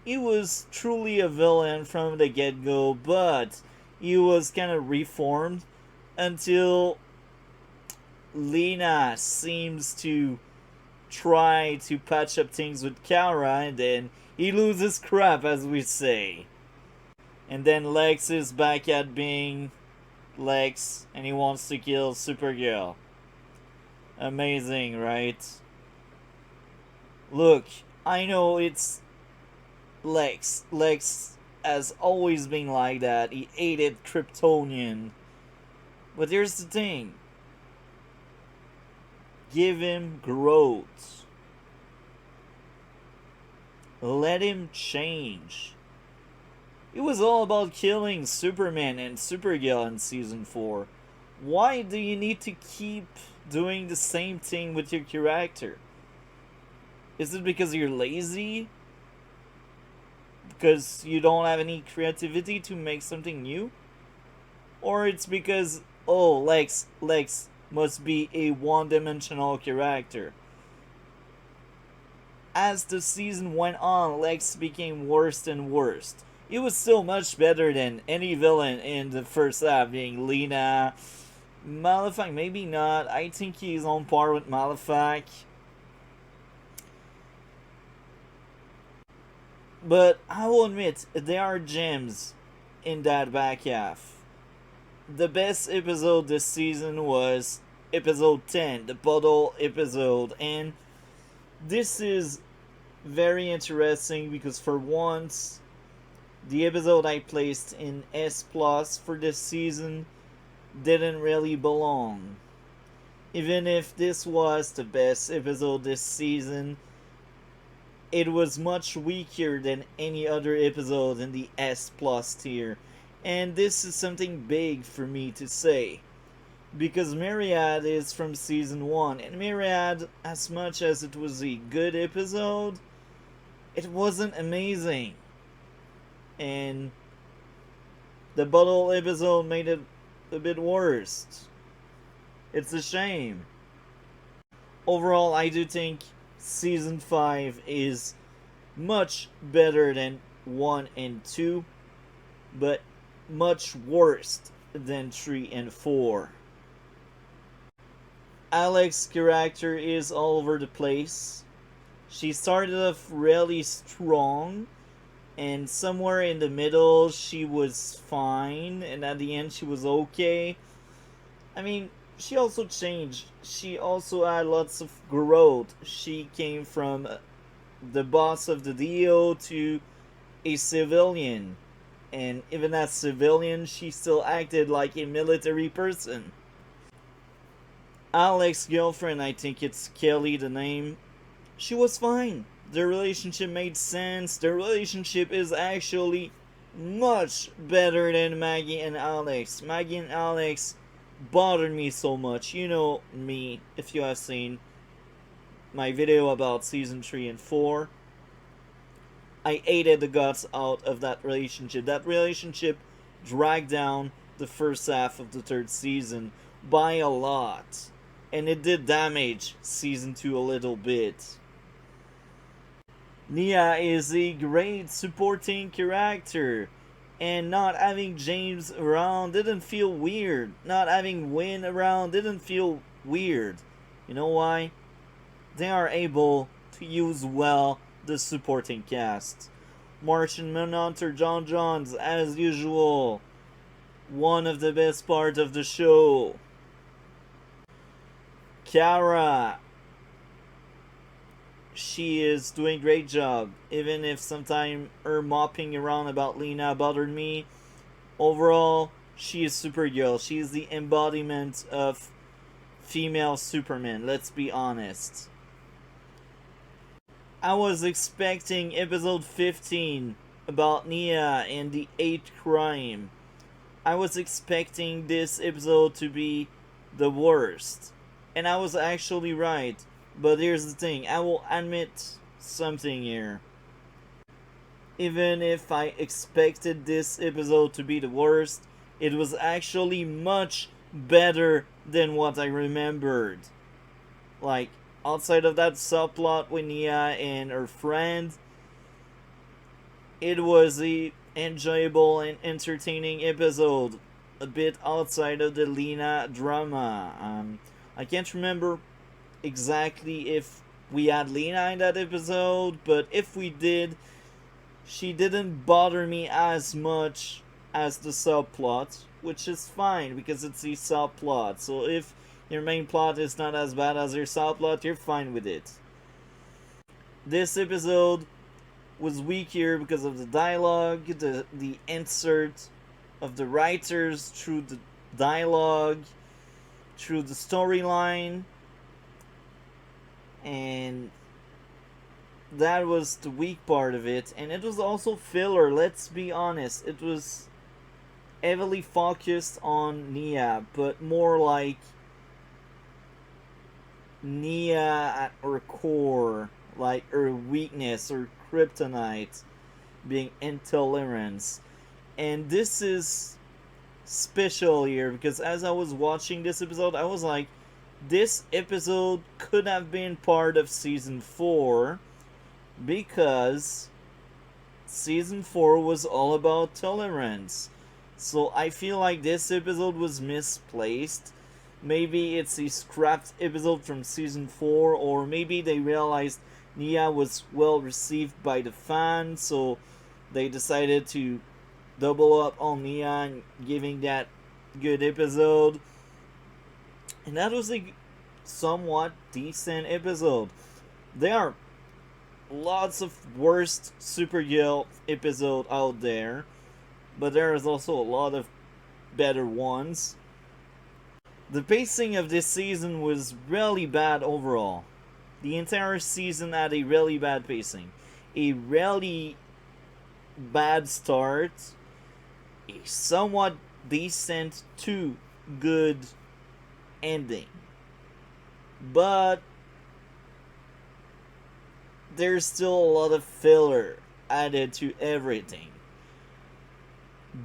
He was truly a villain from the get go, but he was kind of reformed until Lena seems to try to patch up things with Kara, and then he loses crap, as we say. And then Lex is back at being Lex, and he wants to kill Supergirl. Amazing, right? Look, I know it's Lex. Lex has always been like that. He hated Kryptonian. But here's the thing. Give him growth. Let him change. It was all about killing Superman and Supergirl in season 4. Why do you need to keep doing the same thing with your character? Is it because you're lazy? Because you don't have any creativity to make something new? Or it's because, oh, Lex must be a one-dimensional character. As the season went on, Lex became worse and worse. He was still much better than any villain in the first half, being Lena. Malefic, maybe not. I think he's on par with Malefic. But I will admit, there are gems in that back half. The best episode this season was episode 10, the bottle episode, and this is very interesting because for once, the episode I placed in S Plus for this season didn't really belong. Even if this was the best episode this season, it was much weaker than any other episode in the S Plus tier. And this is something big for me to say. Because Myriad is from season 1, and Myriad, as much as it was a good episode, it wasn't amazing. And the bottle episode made it a bit worse. It's a shame. Overall, I do think season 5 is much better than 1 and 2, but much worse than 3 and 4. Alex's character is all over the place. She started off really strong, and somewhere in the middle she was fine, and at the end she was okay. I mean, she also changed. She also had lots of growth. She came from the boss of the DO to a civilian. And even as civilian, she still acted like a military person. Alex's girlfriend, I think it's Kelly the name, she was fine. Their relationship made sense. Their relationship is actually much better than Maggie and Alex. Maggie and Alex bothered me so much. You know me, if you have seen my video about season 3 and 4. I hated the guts out of that relationship. That relationship dragged down the first half of the third season by a lot. And it did damage season 2 a little bit. Nia is a great supporting character. And not having James around didn't feel weird. Not having Win around didn't feel weird. You know why? They are able to use well the supporting cast. Martian Manhunter John Johns, as usual, one of the best parts of the show. Kara, she is doing a great job, even if sometimes her mopping around about Lena bothered me. Overall, she is Supergirl. She is the embodiment of female Superman, let's be honest. I was expecting episode 15 about Nia and the 8th crime. I was expecting this episode to be the worst. And I was actually right. But here's the thing, I will admit something here. Even if I expected this episode to be the worst, it was actually much better than what I remembered. Like, outside of that subplot with Nia and her friend, it was a enjoyable and entertaining episode. A bit outside of the Lena drama. I can't remember exactly if we had Lena in that episode, but if we did, she didn't bother me as much as the subplot, which is fine because it's a subplot. So if your main plot is not as bad as your subplot, you're fine with it. This episode was weaker because of the dialogue, the insert of the writers through the dialogue, through the storyline, and that was the weak part of it. And it was also filler, let's be honest. It was heavily focused on Nia, but more like Nia at her core, like her weakness or kryptonite being intolerance. And this is special here because as I was watching this episode, I was like, this episode could have been part of season 4 because season 4 was all about tolerance. So I feel like this episode was misplaced. Maybe it's a scrapped episode from season 4, or maybe they realized Nia was well received by the fans, so they decided to double up on Nia and giving that good episode. And that was a somewhat decent episode. There are lots of worst Supergirl episode out there, but there is also a lot of better ones. The pacing of this season was really bad overall. The entire season had a really bad pacing. A really bad start. A somewhat decent to good ending. But there's still a lot of filler added to everything.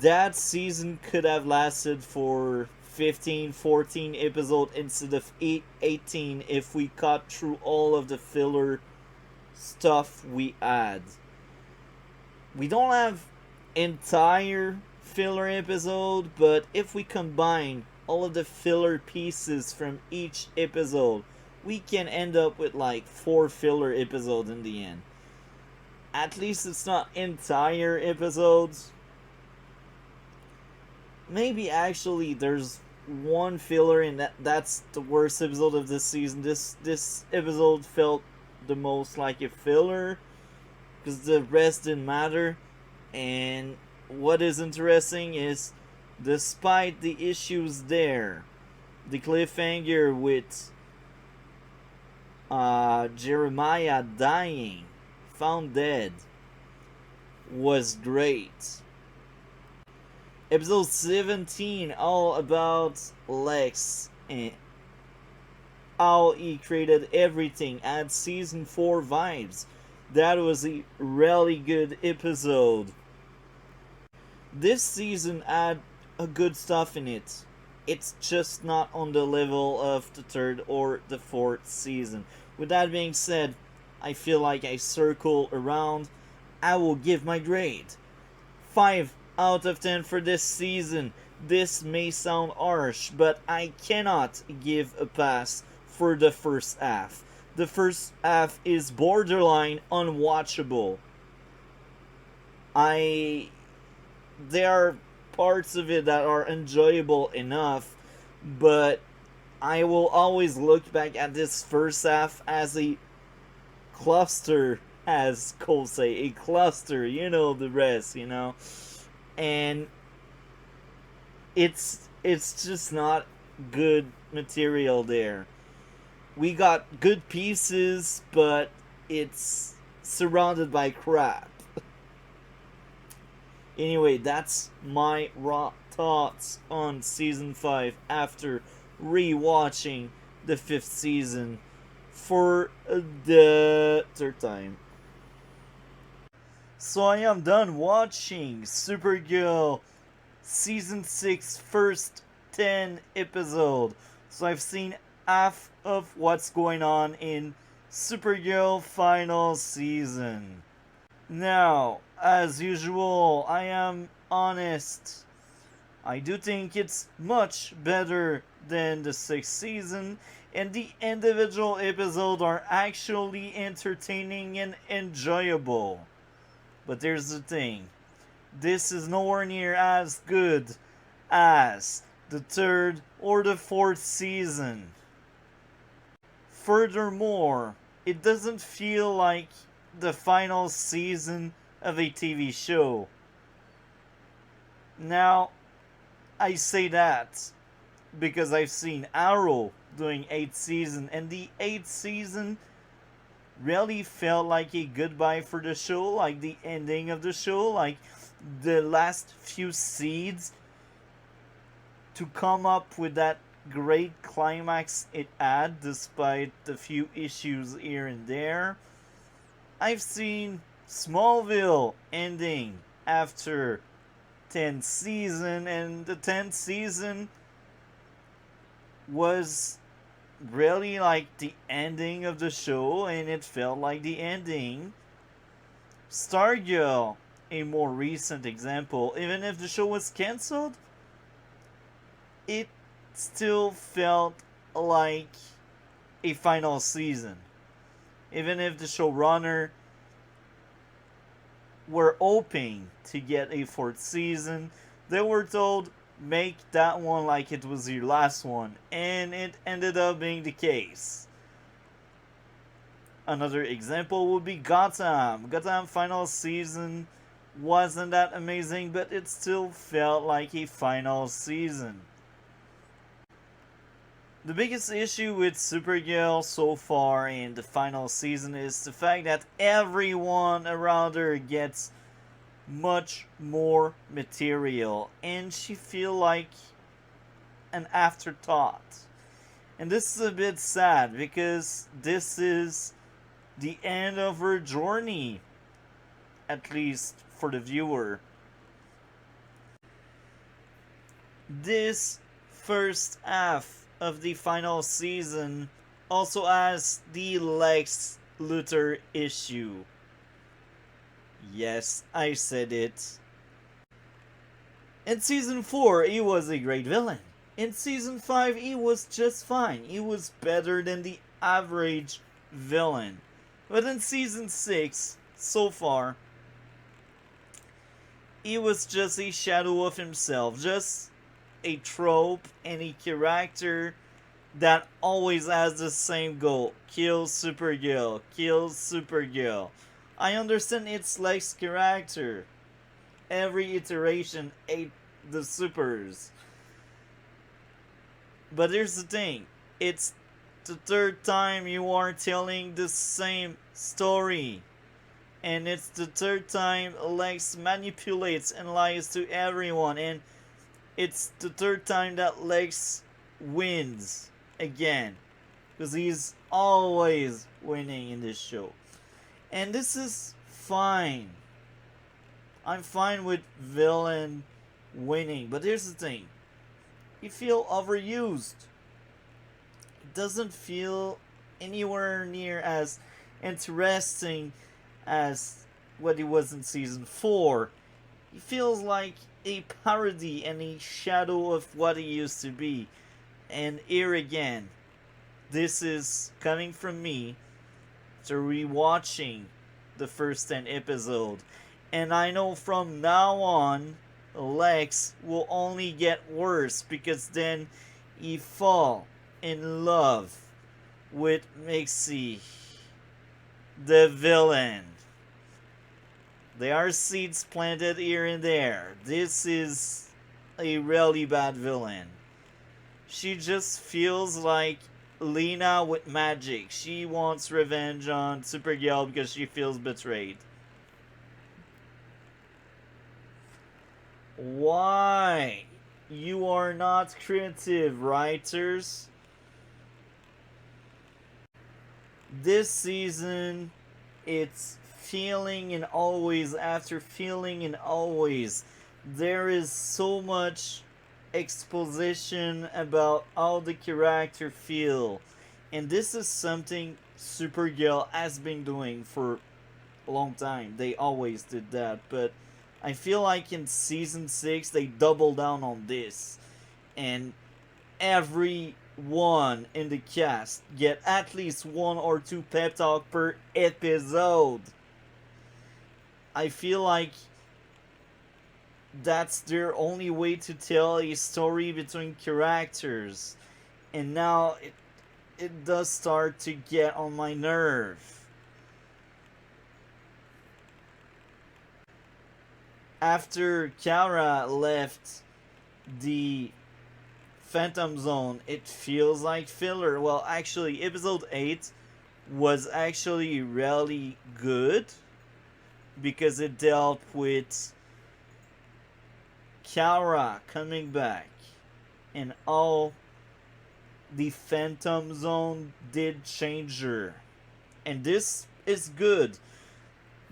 That season could have lasted for 15, 14 episodes instead of 18 if we cut through all of the filler stuff we had. We don't have entire filler episode, but if we combine all of the filler pieces from each episode, we can end up with like 4 filler episodes in the end. At least it's not entire episodes. Maybe actually there's one filler and that's the worst episode of this season. This episode felt the most like a filler because the rest didn't matter. And what is interesting is, despite the issues there, the cliffhanger with Jeremiah dying, found dead, was great. Episode 17, all about Lex and how he created everything, had season 4 vibes. That was a really good episode. This season had a good stuff in it. It's just not on the level of the third or the fourth season. With that being said, I feel like I circle around. I will give my grade 5 out of 10 for this season. This may sound harsh, but I cannot give a pass for the first half. The first half is borderline unwatchable. There are parts of it that are enjoyable enough, but I will always look back at this first half as a cluster, as Cole say, a cluster, you know the rest, you know? And it's just not good material there. We got good pieces, but it's surrounded by crap. Anyway, that's my raw thoughts on season 5 after rewatching the 5th season for the third time. So I am done watching Supergirl season 6 first 10 episode. So I've seen half of what's going on in Supergirl final season. Now, as usual, I am honest. I do think it's much better than the 6th season, and the individual episodes are actually entertaining and enjoyable. But there's the thing. This is nowhere near as good as the 3rd or the 4th season. Furthermore, it doesn't feel like the final season of a TV show. Now, I say that because I've seen Arrow doing 8th season, and the 8th season really felt like a goodbye for the show, like the ending of the show, like the last few seeds to come up with that great climax it had despite the few issues here and there. I've seen Smallville ending after 10th season, and the 10th season was really like the ending of the show, and it felt like the ending. Stargirl, a more recent example, even if the show was cancelled, it still felt like a final season. Even if the showrunner were hoping to get a 4th season, they were told, make that one like it was your last one, and it ended up being the case. Another example would be Gotham. Gotham final season wasn't that amazing, but it still felt like a final season. The biggest issue with Supergirl so far in the final season is the fact that everyone around her gets much more material, and she feels like an afterthought. And this is a bit sad because this is the end of her journey, at least for the viewer. This first half of the final season also has the Lex Luthor issue. Yes, I said it. In season 4, he was a great villain. In season 5, he was just fine. He was better than the average villain. But in season 6, so far, he was just a shadow of himself. Just a trope and a character that always has the same goal. Kill Supergirl. Kill Supergirl. I understand it's Lex character. Every iteration ate the supers. But here's the thing. It's the third time you are telling the same story. And it's the third time Lex manipulates and lies to everyone. And it's the third time that Lex wins again. Because he's always winning in this show. And this is fine. I'm fine with villain winning. But here's the thing. You feel overused. It doesn't feel anywhere near as interesting as what it was in season 4. It feels like a parody and a shadow of what it used to be. And here again, this is coming from me to rewatching the first 10 episodes. And I know from now on, Lex will only get worse because then he fall in love with Mixie, the villain. There are seeds planted here and there. This is a really bad villain. She just feels like Lena with magic. She wants revenge on Supergirl because she feels betrayed. Why? You are not creative, writers. This season, it's feeling and always after feeling and always. There is so much exposition about how the character feel. And this is something Supergirl has been doing for a long time. They always did that. But I feel like in season 6 they double down on this. And everyone in the cast get at least 1 or 2 pep talk per episode. I feel like that's their only way to tell a story between characters. And now it does start to get on my nerve. After Kara left the Phantom Zone, it feels like filler. Well, actually, episode 8 was actually really good because it dealt with Kara coming back and all the Phantom Zone did change her. And this is good.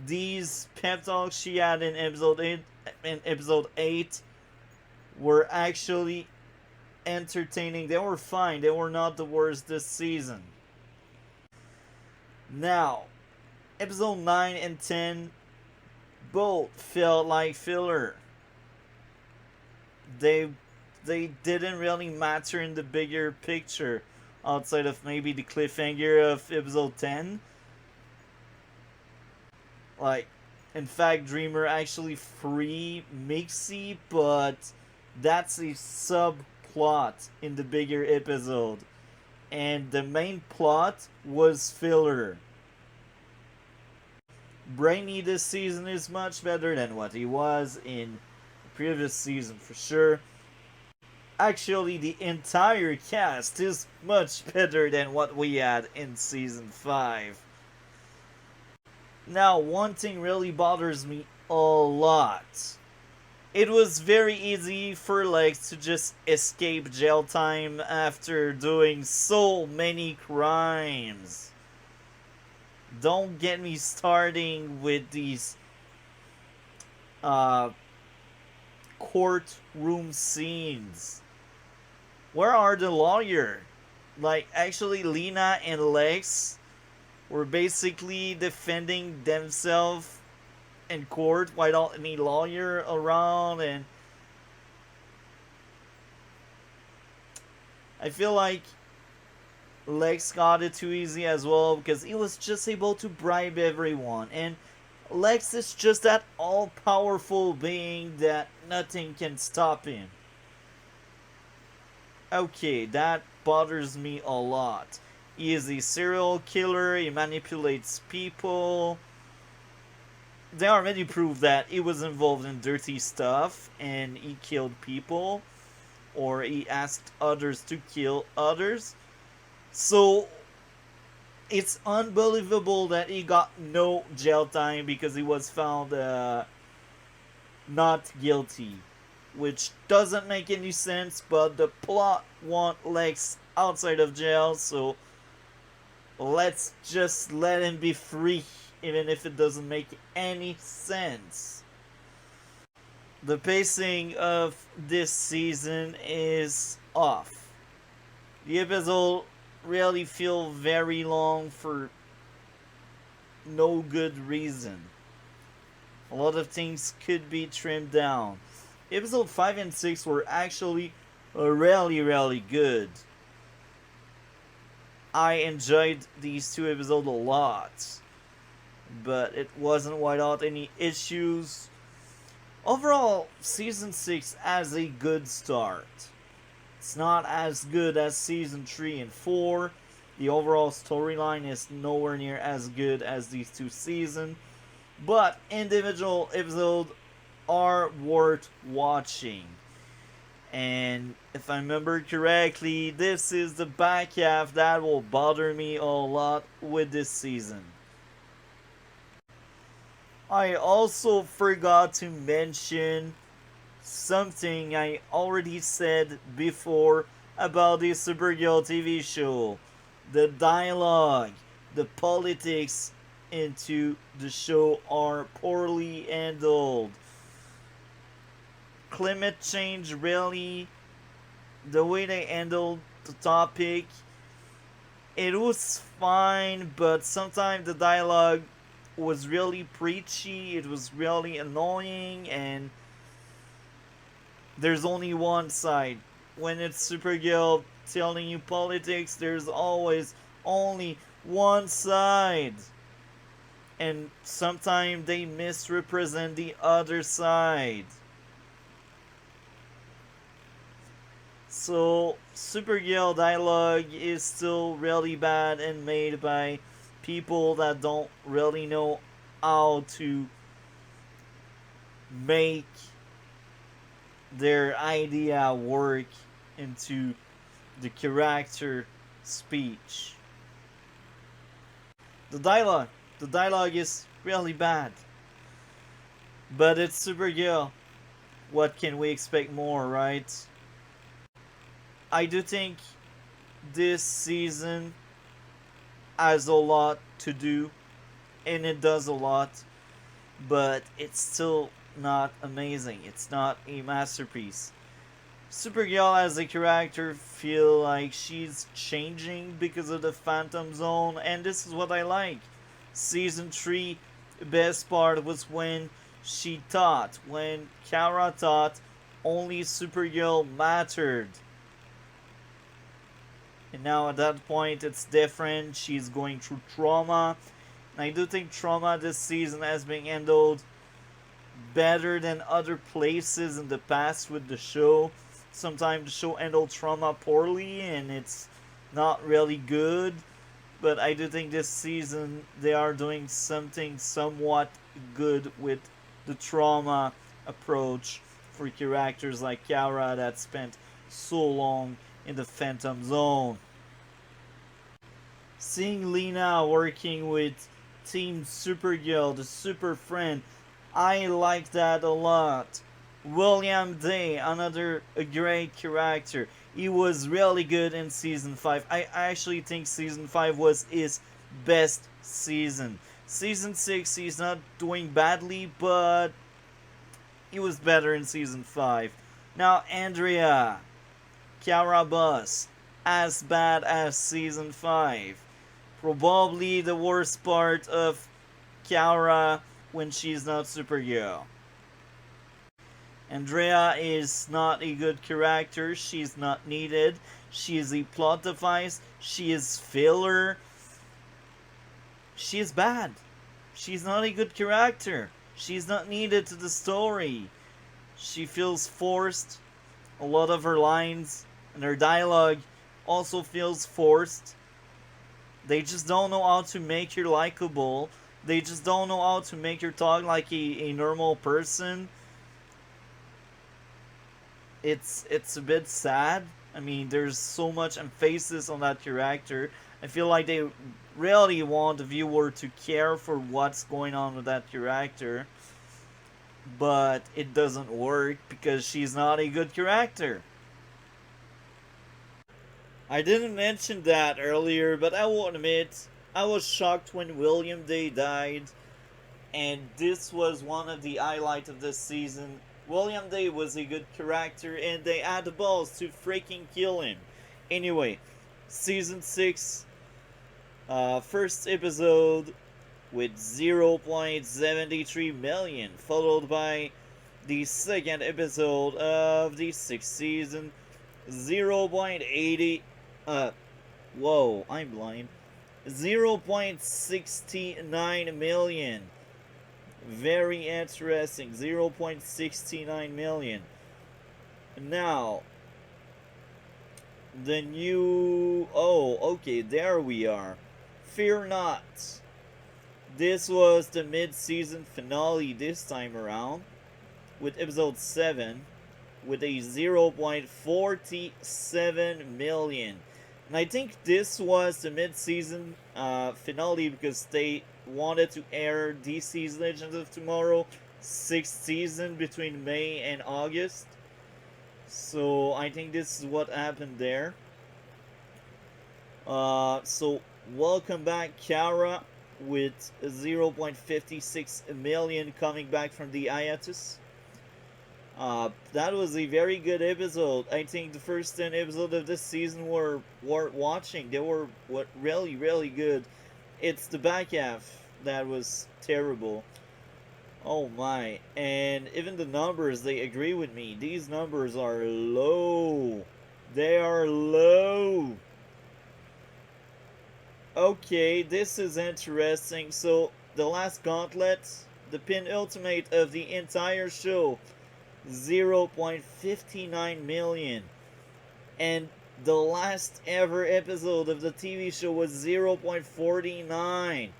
These pep talks she had in episode 8 were actually entertaining. They were fine. They were not the worst this season. Now, episode 9 and 10 both felt like filler. They didn't really matter in the bigger picture outside of maybe the cliffhanger of episode 10. Like, in fact, Dreamer actually free Mixie, but that's a subplot in the bigger episode. And the main plot was filler. Brainy this season is much better than what he was in the previous season for sure. Actually, the entire cast is much better than what we had in season 5. Now, one thing really bothers me a lot. It was very easy for Lex to just escape jail time after doing so many crimes. Don't get me starting with these courtroom scenes. Where are the lawyers? Like, actually, Lena and Lex were basically defending themselves in court without any lawyer around, and I feel like Lex got it too easy as well because he was just able to bribe everyone, and Lex is just that all-powerful being that nothing can stop him. Okay, that bothers me a lot. He is a serial killer, he manipulates people. They already proved that he was involved in dirty stuff and he killed people, or he asked others to kill others. So it's unbelievable that he got no jail time because he was found not guilty, which doesn't make any sense, but the plot want Lex outside of jail, so let's just let him be free, even if it doesn't make any sense. The pacing of this season is off. The episode really feel very long for no good reason. A lot of things could be trimmed down. Episode 5 and 6 were actually really good. I enjoyed these two episodes a lot, but it wasn't without any issues. Overall, season 6 has a good start. It's not as good as season 3 and 4. The overall storyline is nowhere near as good as these two seasons, but individual episodes are worth watching. And if I remember correctly, this is the back half that will bother me a lot with this season. I also forgot to mention something I already said before about the Supergirl TV show. The dialogue, the politics into the show are poorly handled. Climate change, really, the way they handled the topic, it was fine, but sometimes the dialogue was really preachy, it was really annoying, and there's only one side. When it's Supergirl telling you politics, there's always only one side. And sometimes they misrepresent the other side. So, Supergirl dialogue is still really bad and made by people that don't really know how to make their idea work into the character speech. The dialogue, the dialogue is really bad. But it's Supergirl. What can we expect more, right? I do think this season has a lot to do, and it does a lot, but it's still not amazing. It's not a masterpiece. Supergirl as a character feel like she's changing because of the Phantom Zone, and this is what I like. Season 3, best part was when she thought, when Kara thought only Supergirl mattered. And now at that point it's different. She's going through trauma. And I do think trauma this season has been handled better than other places in the past with the show. Sometimes the show handled trauma poorly and it's not really good. But I do think this season they are doing something somewhat good with the trauma approach for characters like Kara that spent so long in the Phantom Zone. Seeing Lena working with Team Supergirl, the Super Friend, I like that a lot. William Day, another a great character. He was really good in season 5. I actually think season 5 was his best season. Season 6, he's not doing badly, but he was better in season 5. Now, Andrea, Kara Bus, as bad as season 5. Probably the worst part of Kara when she's not Supergirl. Andrea is not a good character. She's not needed. She is a plot device. She is filler. She is bad. She's not a good character. She's not needed to the story. She feels forced. A lot of her lines and her dialogue also feels forced. They just don't know how to make her likable. They just don't know how to make her talk like a normal person. It's a bit sad, I mean, there's so much emphasis on that character. I feel like they really want the viewer to care for what's going on with that character, but it doesn't work because she's not a good character. I didn't mention that earlier, but I will admit I was shocked when William Day died, and this was one of the highlights of this season. William Day was a good character, and they had the balls to freaking kill him. Anyway, season 6, first episode with 0.73 million, followed by the second episode of the sixth season, 0.80. Whoa, I'm blind. 0.69 million. Very interesting. 0.69 million. Now, the new. Oh, okay, there we are. Fear not. This was the mid season finale this time around, with episode 7, with a 0.47 million. And I think this was the mid-season finale because they wanted to air DC's Legends of Tomorrow 6th season between May and August. So I think this is what happened there. So welcome back, Kara, with 0.56 million coming back from the hiatus. That was a very good episode. I think the first 10 episodes of this season were worth watching. They were really, really good. It's the back half that was terrible. Oh my. And even the numbers, they agree with me. These numbers are low. They are low. Okay, this is interesting. So, the last gauntlet, the penultimate of the entire show, 0.59 million. And the last ever episode of the TV show was 0.49.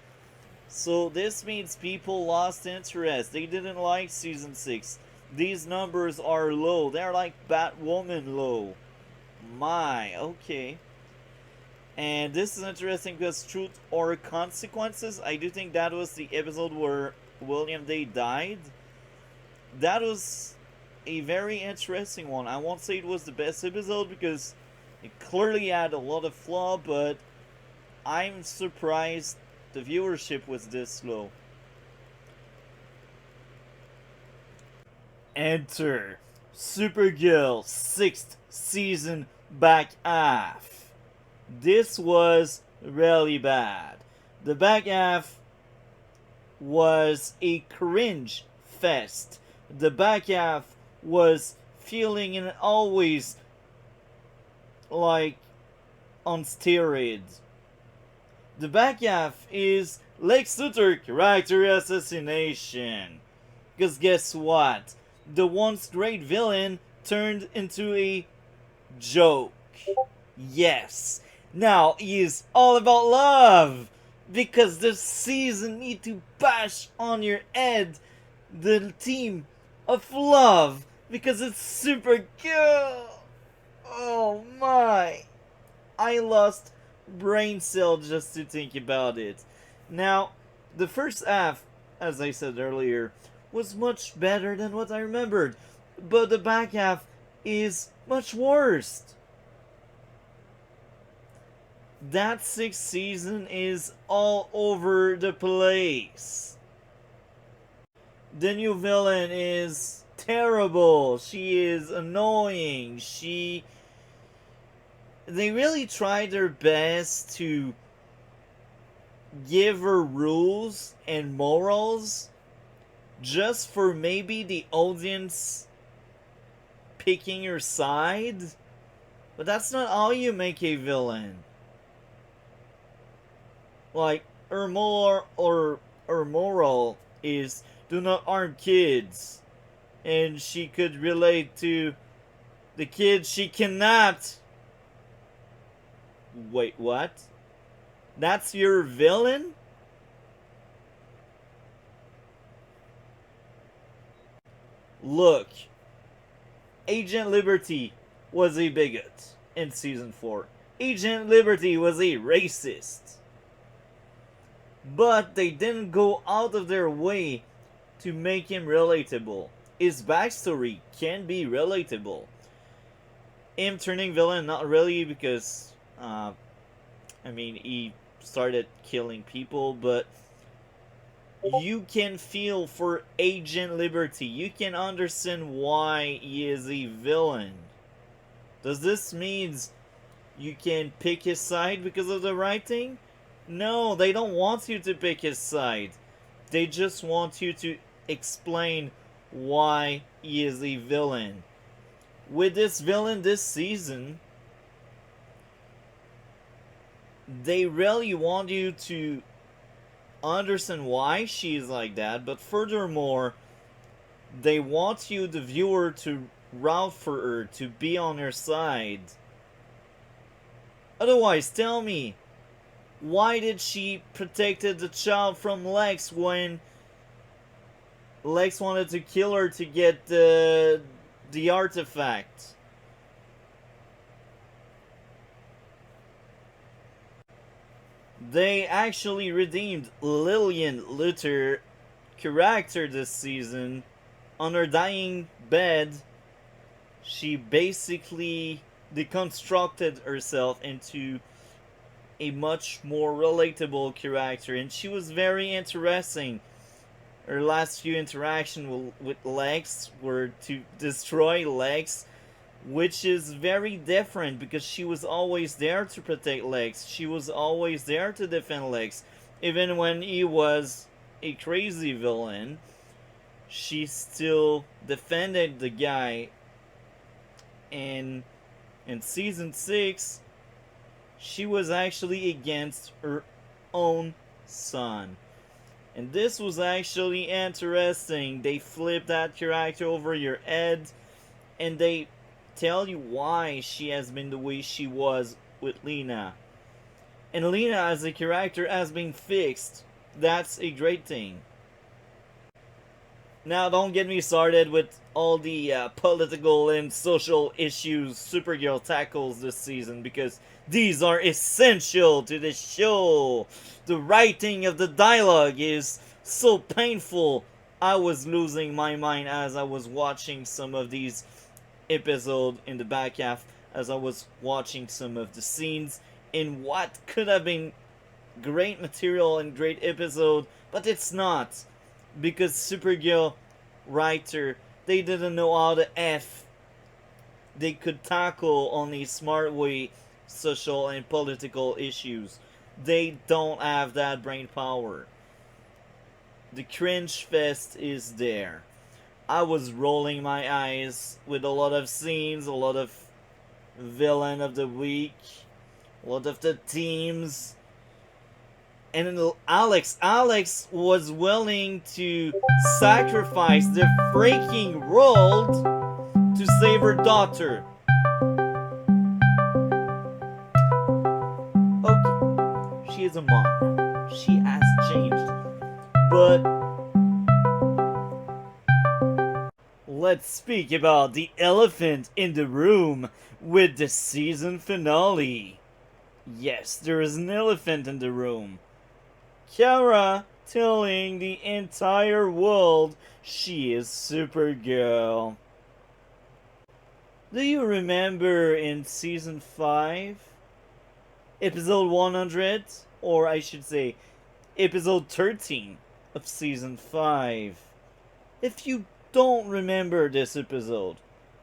So this means people lost interest. They didn't like season 6. These numbers are low. They're like Batwoman low. My, okay. And this is interesting because Truth or Consequences, I do think that was the episode where William Day died. That was a very interesting one. I won't say it was the best episode because it clearly had a lot of flaw, but I'm surprised the viewership was this low. Enter Supergirl 6th season back half. This was really bad. The back half was a cringe fest. The back half was feeling and always like on steroids. The back half is Lex Luthor character assassination. Because guess what? The once great villain turned into a joke. Yes. Now he is all about love. Because this season need to bash on your head the team of love. Because it's Supergirl. Oh my. I lost brain cell just to think about it. Now, the first half, as I said earlier, was much better than what I remembered. But the back half is much worse. That sixth season is all over the place. The new villain is terrible. She is annoying. They really tried their best to give her rules and morals just for maybe the audience picking her side. But that's not how you make a villain. Like, her moral is do not harm kids. And she could relate to the kids she kidnapped. Wait, what? That's your villain? Look, Agent Liberty was a bigot. in season 4. Agent Liberty was a racist. But they didn't go out of their way to make him relatable. His backstory can be relatable. Him turning villain, not really, because, he started killing people, but you can feel for Agent Liberty. You can understand why he is a villain. Does this mean you can pick his side because of the writing? No, they don't want you to pick his side. They just want you to explain why he is a villain. With this villain this season, they really want you to understand why she's like that, but furthermore, they want you, the viewer, to root for her, to be on her side. Otherwise, tell me, why did she protected the child from Lex when Lex wanted to kill her to get the artifact? They actually redeemed Lillian Luthor character this season. On her dying bed, she basically deconstructed herself into a much more relatable character, and she was very interesting. Her last few interactions with Lex were to destroy Lex, which is very different because she was always there to protect Lex. She was always there to defend Lex. Even when he was a crazy villain, she still defended the guy. And in season 6, she was actually against her own son. And this was actually interesting. They flipped that character over your head, and they tell you why she has been the way she was with Lena. And Lena as a character has been fixed. That's a great thing. Now, don't get me started with all the political and social issues Supergirl tackles this season, because these are essential to the show. The writing of the dialogue is so painful. I was losing my mind as I was watching some of these episodes in the back half, as I was watching some of the scenes in what could have been great material and great episode, but it's not. Because Supergirl writer, they didn't know how to they could tackle on a smart way social and political issues. They don't have that brain power. The cringe fest is there. I was rolling my eyes with a lot of scenes, a lot of villain of the week, a lot of the teams. And Alex was willing to sacrifice the freaking world to save her daughter. Okay, she is a mom. She has changed. But let's speak about the elephant in the room with the season finale. Yes, there is an elephant in the room. Kara telling the entire world she is Supergirl. Do you remember in season 5, episode 100, or I should say episode 13 of season 5? If you don't remember this episode,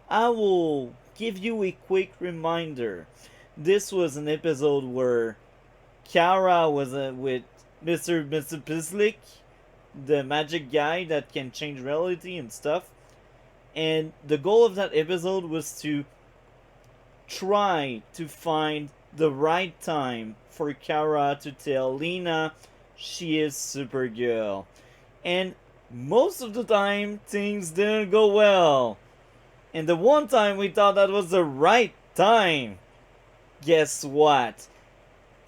I will give you a quick reminder. This was an episode where Kara was with Mr. Pislik, the magic guy that can change reality and stuff. And the goal of that episode was to try to find the right time for Kara to tell Lena she is Supergirl. And most of the time, things didn't go well. And the one time we thought that was the right time, guess what?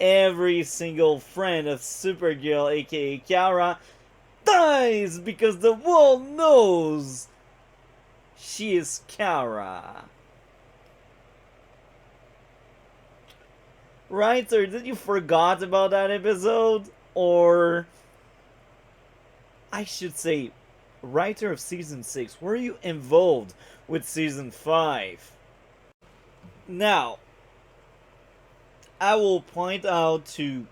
Every single friend of Supergirl, aka Kara, dies because the world knows she is Kara. Writer, did you forgot about that episode? Or I should say, writer of season 6, were you involved with season 5? Now, I will point out to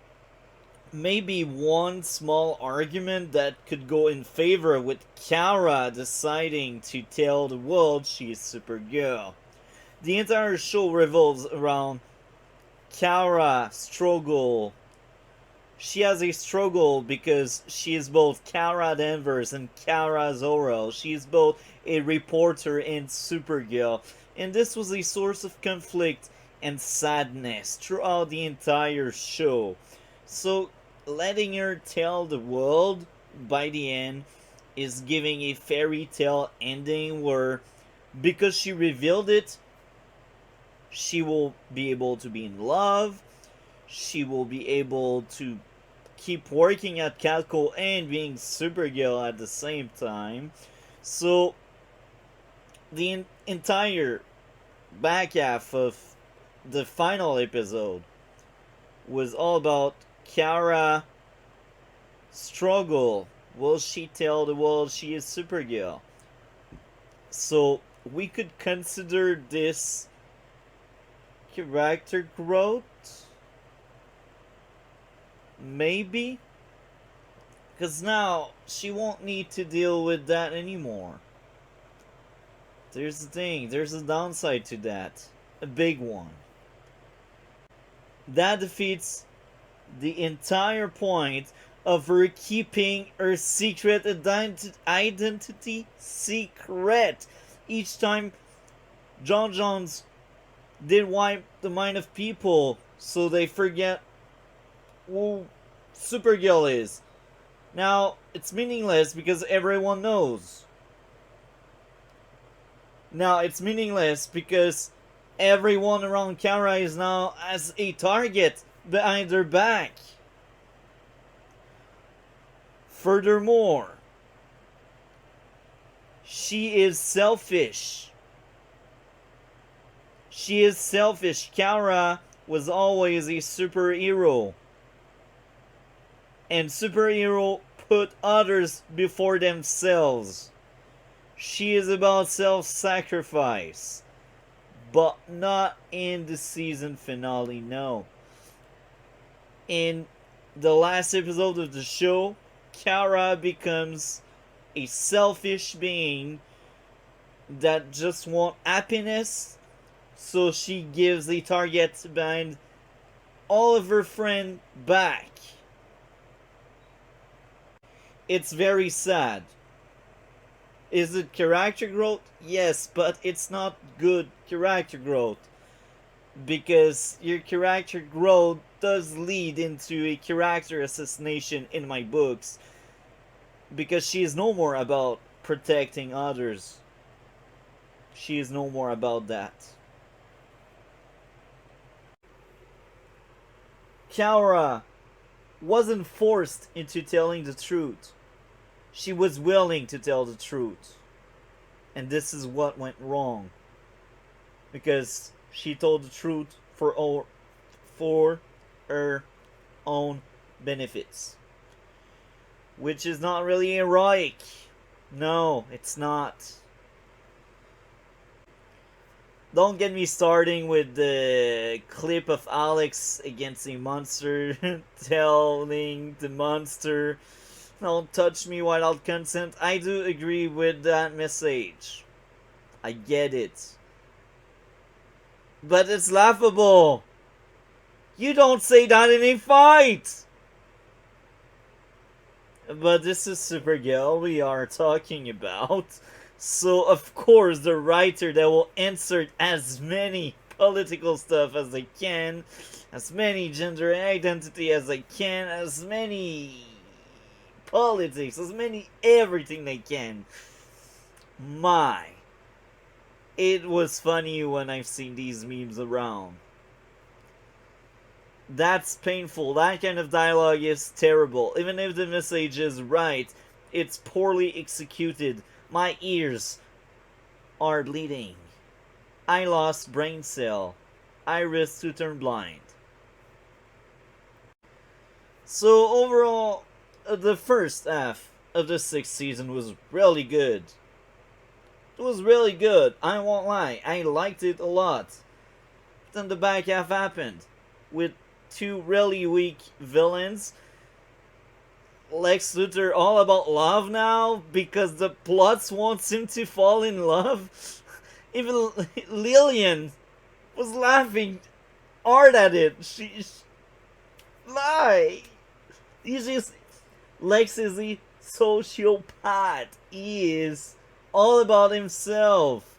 maybe one small argument that could go in favor with Kara deciding to tell the world she's Supergirl. The entire show revolves around Kara struggle. She has a struggle because she is both Kara Danvers and Kara Zor-El. She is both a reporter and Supergirl. And this was a source of conflict and sadness throughout the entire show. So letting her tell the world by the end is giving a fairy tale ending where, because she revealed it, she will be able to be in love, she will be able to keep working at Catco and being Supergirl at the same time. So the entire back half of the final episode was all about Kara struggle. Will she tell the world she is Supergirl? So we could consider this character growth, maybe, because now she won't need to deal with that anymore. There's the thing, there's a downside to that, a big one. That defeats the entire point of her keeping her secret identity secret. Each time John Jones did wipe the mind of people so they forget who Supergirl is. Now, it's meaningless because everyone knows. Now, it's meaningless because everyone around Kara is now as a target behind her back. Furthermore, she is selfish. She is selfish. Kara was always a superhero. And superhero put others before themselves. She is about self-sacrifice. But not in the season finale, no. In the last episode of the show, Kara becomes a selfish being that just wants happiness, so she gives the target behind all of her friends back. It's very sad. Is it character growth? Yes, but it's not good character growth. Because your character growth does lead into a character assassination in my books. Because she is no more about protecting others. She is no more about that. Kara wasn't forced into telling the truth. She was willing to tell the truth. And this is what went wrong. Because she told the truth for her own benefits. Which is not really heroic. No, it's not. Don't get me starting with the clip of Alex against a monster telling the monster, "Don't touch me without consent." I do agree with that message. I get it. But it's laughable. You don't say that in a fight! But this is Supergirl we are talking about. So, of course, the writer that will insert as many political stuff as they can, as many gender identity as they can, as many politics, as many everything they can. My. It was funny when I've seen these memes around. That's painful. That kind of dialogue is terrible. Even if the message is right, it's poorly executed. My ears are bleeding. I lost brain cell. I risk to turn blind. So overall, the first half of the sixth season was really good. It was really good. I won't lie. I liked it a lot. Then the back half happened with two really weak villains. Lex Luthor all about love now because the plots wants him to fall in love. Even Lillian was laughing hard at it. She's lie. He's just Lex is a sociopath. He is all about himself.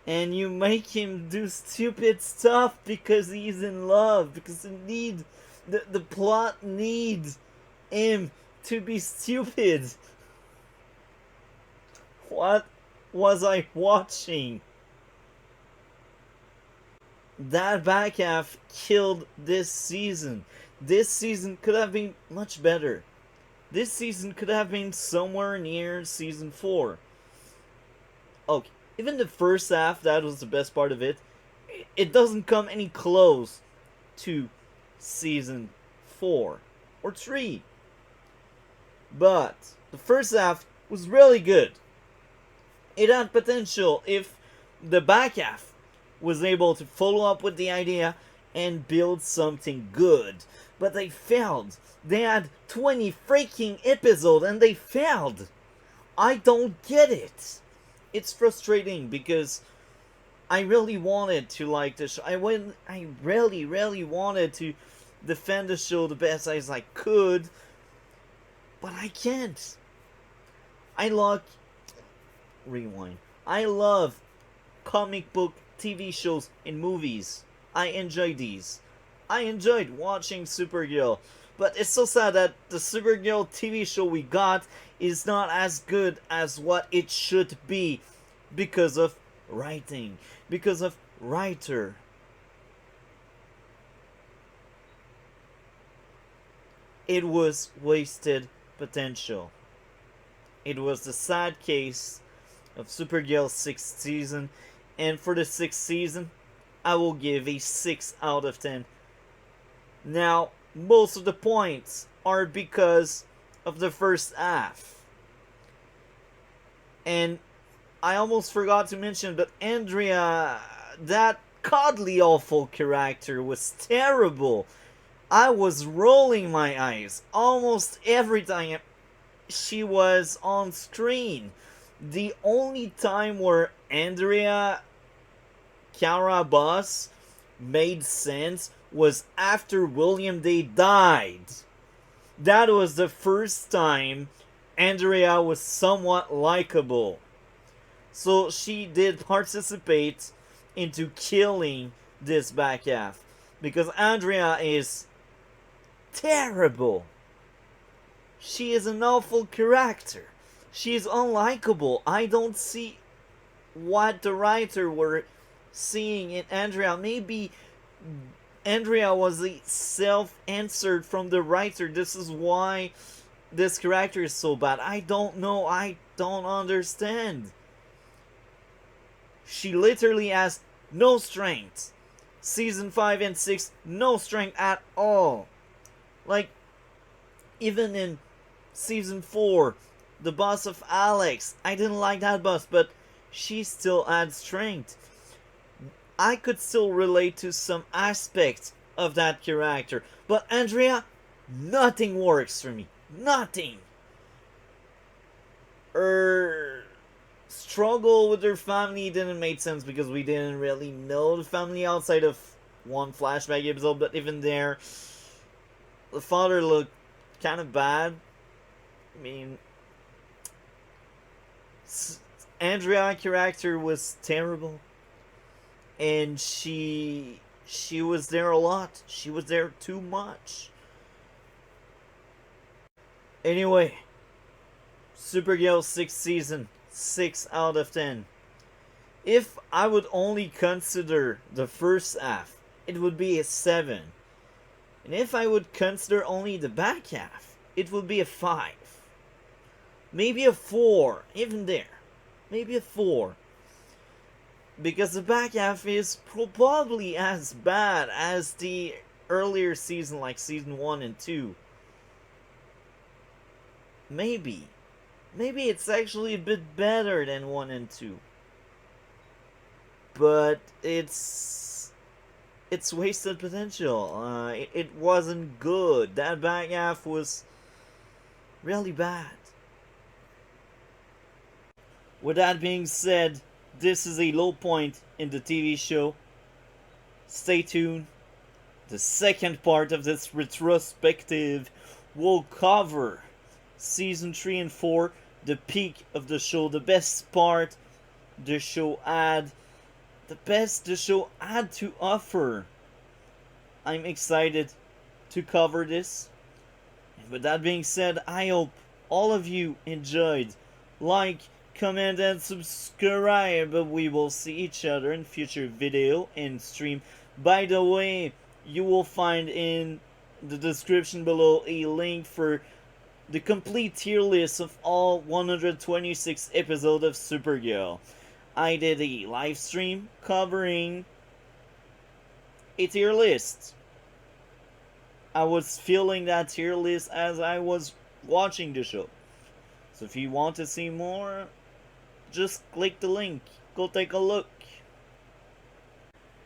And you make him do stupid stuff because he's in love. Because the plot needs him to be stupid. What was I watching? That back half killed this season. This season could have been much better. This season could have been somewhere near season 4. Okay, even the first half, that was the best part of it. It doesn't come any close to season 4 or 3. But the first half was really good. It had potential if the back half was able to follow up with the idea and build something good. But they failed. They had 20 freaking episodes and they failed. I don't get it. It's frustrating because I really wanted to like the show. I really wanted to defend the show the best as I could. But I can't. Rewind. I love comic book TV shows and movies. I enjoy these. I enjoyed watching Supergirl. But it's so sad that the Supergirl TV show we got is not as good as what it should be because of writing, because of writer. It was wasted potential. It was the sad case of Supergirl's 6th season, and for the 6th season, I will give a 6 out of 10. Now, most of the points are because of the first half. And I almost forgot to mention, but Andrea, that cuddly awful character was terrible. I was rolling my eyes almost every time she was on screen. The only time where Andrea Kara Boss made sense was after William Day died. That was the first time Andrea was somewhat likable. So she did participate into killing this back half. Because Andrea is terrible. She is an awful character. She is unlikable. I don't see what the writer were seeing in Andrea. Maybe Andrea was a self-answered from the writer. This is why this character is so bad. I don't know. I don't understand. She literally has no strength. Season 5 and 6, no strength at all. Like, even in Season 4, the boss of Alex, I didn't like that boss, but she still had strength. I could still relate to some aspects of that character. But Andrea, nothing works for me. Nothing. Her struggle with her family didn't make sense because we didn't really know the family outside of one flashback episode. But even there, the father looked kind of bad. I mean, Andrea character was terrible. And she was there a lot. She was there too much. Anyway, Supergirl 6th season, 6 out of 10. If I would only consider the first half, it would be a 7. And if I would consider only the back half, it would be a 5. Maybe a 4, even there. Maybe a 4. Because the back half is probably as bad as the earlier season like season 1 and 2, maybe it's actually a bit better than 1 and 2. But it's wasted potential. It wasn't good. That back half was really bad. With that being said, this is a low point in the TV show. Stay tuned. The second part of this retrospective will cover season 3 and 4, the peak of the show, the best part the show had, the best the show had to offer. I'm excited to cover this. And with that being said, I hope all of you enjoyed. Like, comment, and subscribe. We will see each other in future video and stream. By the way, you will find in the description below a link for the complete tier list of all 126 episodes of Supergirl. I did a live stream covering a tier list. I was feeling that tier list as I was watching the show. So if you want to see more, just click the link. Go take a look.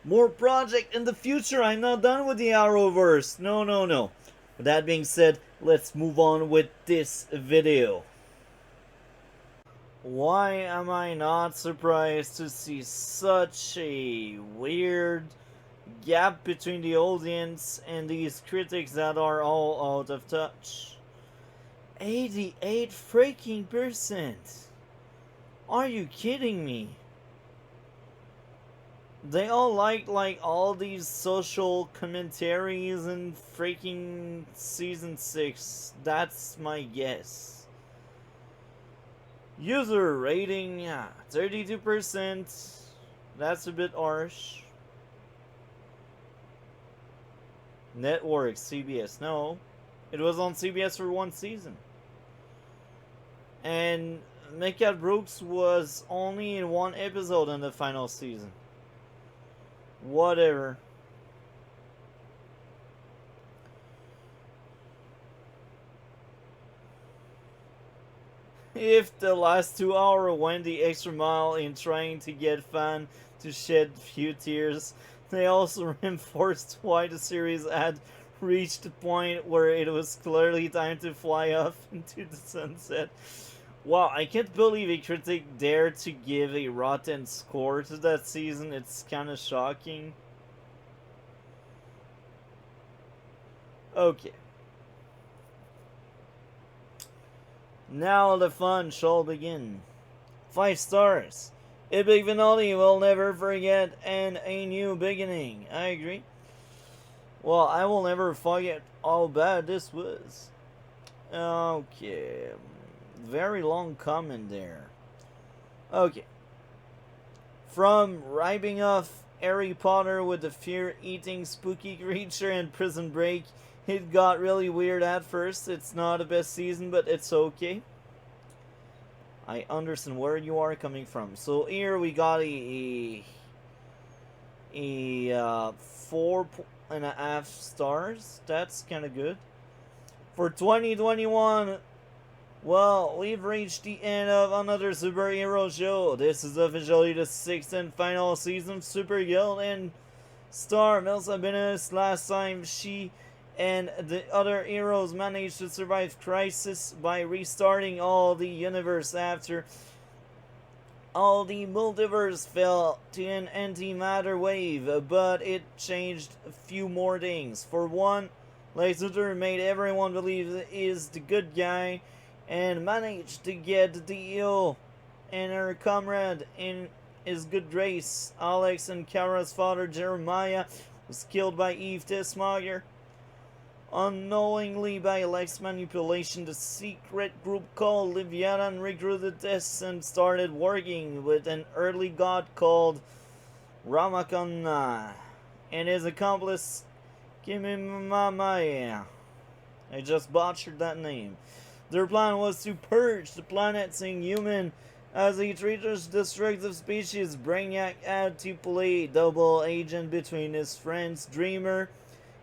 More project in the future. I'm not done with the arrowverse. No. With that being said, let's move on with this video. Why am I not surprised to see such a weird gap between the audience and these critics that are all out of touch? 88 freaking %. Are you kidding me? They all like all these social commentaries in freaking season 6. That's my guess. User rating, 32%. That's a bit harsh. Network, CBS, no. It was on CBS for 1 season. And Mecca Brooks was only in 1 episode in the final season. Whatever. If the last 2 hours went the extra mile in trying to get fans to shed few tears, they also reinforced why the series had reached a point where it was clearly time to fly off into the sunset. Wow, I can't believe a critic dared to give a rotten score to that season. It's kind of shocking. Okay. Now the fun shall begin. 5 stars. Epic finale will never forget, and a new beginning. I agree. Well, I will never forget how bad this was. Okay. Very long comment there. Okay. From ripping off Harry Potter with the fear-eating spooky creature and Prison Break, it got really weird at first. It's not the best season, but it's okay. I understand where you are coming from. So here we got a 4.5 stars. That's kind of good. For 2021, well, we've reached the end of another superhero show. This is officially the 6th and final season of Supergirl, and star Melissa Benoist. Last time she and the other heroes managed to survive crisis by restarting all the universe after all the multiverse fell to an antimatter wave, but it changed a few more things. For one, Lex Luthor made everyone believe he is the good guy and managed to get the ill and her comrade in his good grace. Alex and Kara's father Jeremiah was killed by Eve Tessmacher. Unknowingly by Lex manipulation, the secret group called Leviathan recruited Tess and started working with an early god called Ramakana and his accomplice Kimimamaya. I just butchered that name. Their plan was to purge the planet, seeing human as a traitorous destructive species. Brainiac had to play double agent between his friends Dreamer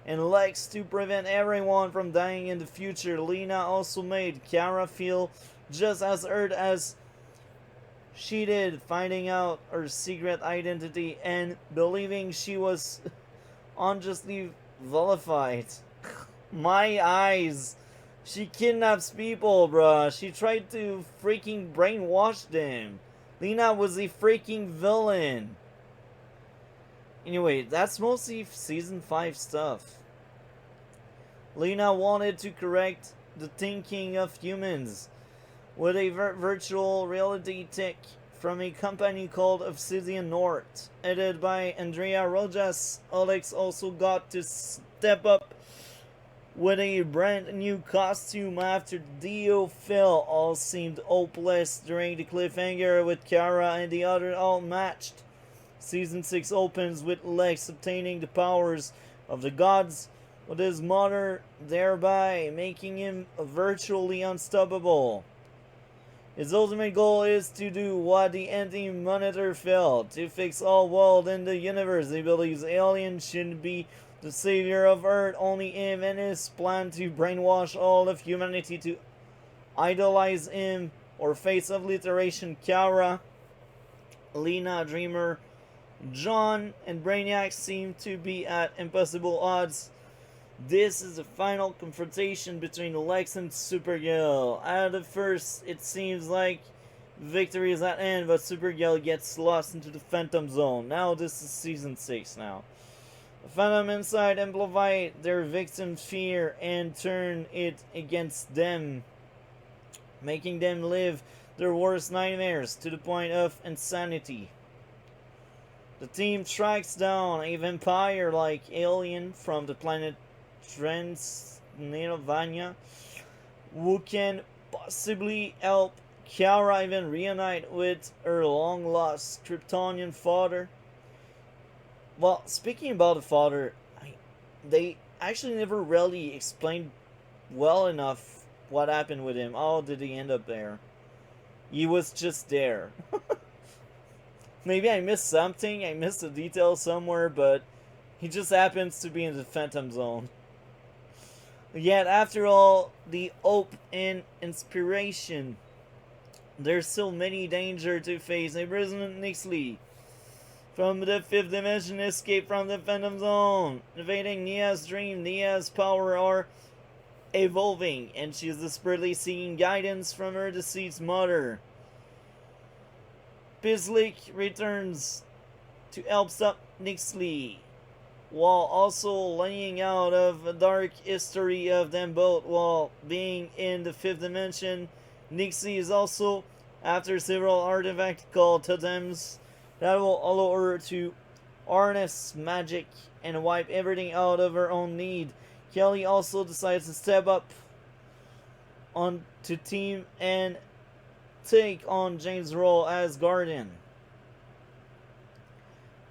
and Lex to prevent everyone from dying in the future. Lena also made Kara feel just as hurt as she did, finding out her secret identity and believing she was unjustly vilified. My eyes. She kidnaps people, bruh. She tried to freaking brainwash them. Lena was a freaking villain. Anyway, that's mostly season 5 stuff. Lena wanted to correct the thinking of humans with a virtual reality tech from a company called Obsidian North, edited by Andrea Rojas. Alex also got to step up with a brand new costume after Dio fell. All seemed hopeless during the cliffhanger with Kara and the other outmatched. Season 6 opens with Lex obtaining the powers of the gods with his mother, thereby making him virtually unstoppable. His ultimate goal is to do what the Anti-Monitor failed, to fix all world in the universe. He believes aliens shouldn't be the savior of Earth, only him, and his plan to brainwash all of humanity to idolize him or face obliteration. Kara, Lena, Dreamer, John, and Brainiac seem to be at impossible odds. This is the final confrontation between Lex and Supergirl. At the first, it seems like victory is at hand, but Supergirl gets lost into the Phantom Zone. Now this is season 6 now. The Phantom inside amplify their victim's fear and turn it against them, making them live their worst nightmares to the point of insanity. The team tracks down a vampire-like alien from the planet Transylvania who can possibly help Kara even reunite with her long-lost Kryptonian father. Well, speaking about the father, they actually never really explained well enough what happened with him. How did he end up there? He was just there. Maybe I missed something, I missed a detail somewhere, but he just happens to be in the Phantom Zone. Yet, after all the hope and inspiration, there's still many danger to face. Imprisonment Nixley from the 5th dimension, escape from the Phantom Zone, invading Nia's dream. Nia's power are evolving, and she is desperately seeking guidance from her deceased mother. Pislik returns to help stop Nixley, while also laying out of a dark history of them both while being in the 5th dimension. Nixley is also after several artifacts called totems that will allow her to harness magic and wipe everything out of her own need. Kelly also decides to step up on to team and take on Jane's role as guardian.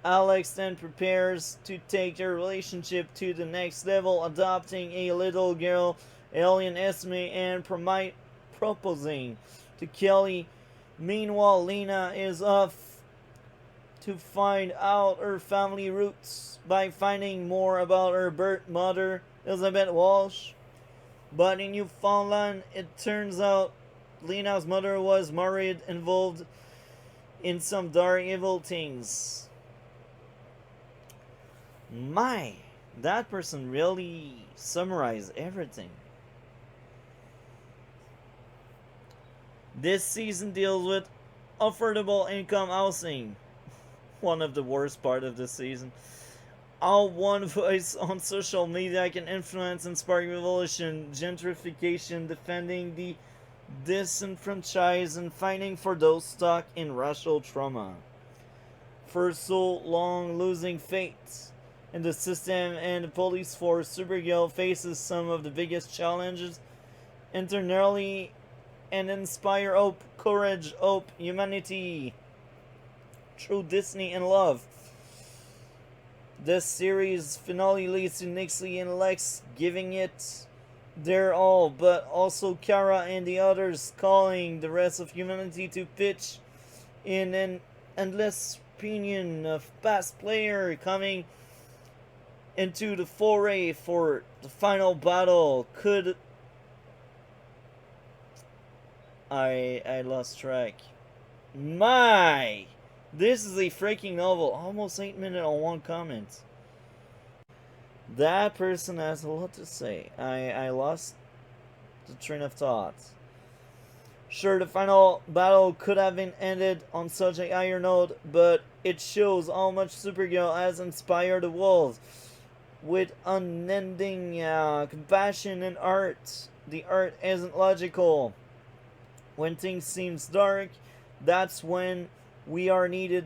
Alex then prepares to take their relationship to the next level, adopting a little girl, alien Esme, and proposing to Kelly. Meanwhile, Lena is off to find out her family roots by finding more about her birth mother, Elizabeth Walsh. But in Newfoundland, it turns out Lena's mother was married, involved in some dark evil things. My, that person really summarized everything. This season deals with affordable income housing. One of the worst part of this season. How one voice on social media can influence and spark revolution, gentrification, defending the disenfranchised, and fighting for those stuck in racial trauma. For so long losing faith in the system and the police force, Supergirl faces some of the biggest challenges internally and inspire hope, courage, hope, humanity through Disney and love. This series finale leads to Nixley and Lex giving it their all, but also Kara and the others calling the rest of humanity to pitch in an endless opinion of past player coming into the foray for the final battle. Could I lost track. My! This is a freaking novel. Almost 8 minutes on one comment. That person has a lot to say. I lost the train of thought. Sure, the final battle could have been ended on such a higher note, but it shows how much Supergirl has inspired the world with unending compassion and art. The art isn't logical. When things seem dark, that's when we are needed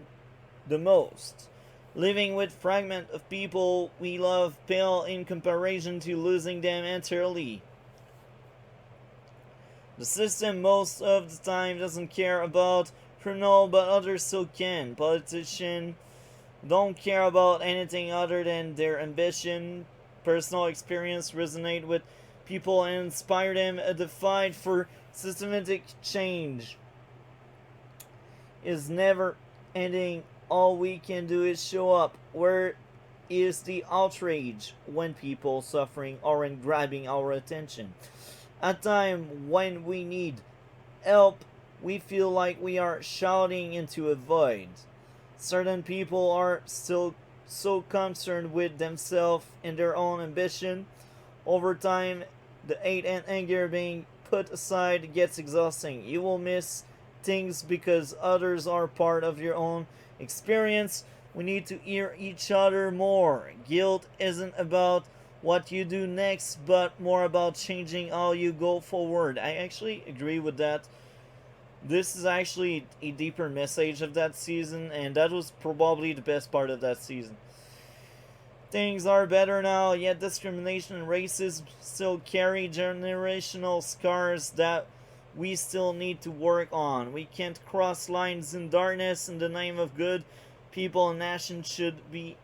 the most. Living with fragment of people we love pale in comparison to losing them entirely. The system most of the time doesn't care about criminal, but others still can. Politicians don't care about anything other than their ambition. Personal experience resonate with people and inspire them. The fight for systematic change is never ending. All we can do is show up. Where is the outrage when people suffering aren't grabbing our attention? At time when we need help, we feel like we are shouting into a void. Certain people are still so concerned with themselves and their own ambition. Over time, the hate and anger being put aside gets exhausting. You will miss things because others are part of your own experience. We need to hear each other more. Guilt isn't about what you do next, but more about changing how you go forward. I actually agree with that. This is actually a deeper message of that season, and that was probably the best part of that season. Things are better now, yet discrimination and racism still carry generational scars that we still need to work on. We can't cross lines in darkness in the name of good. People and nations should be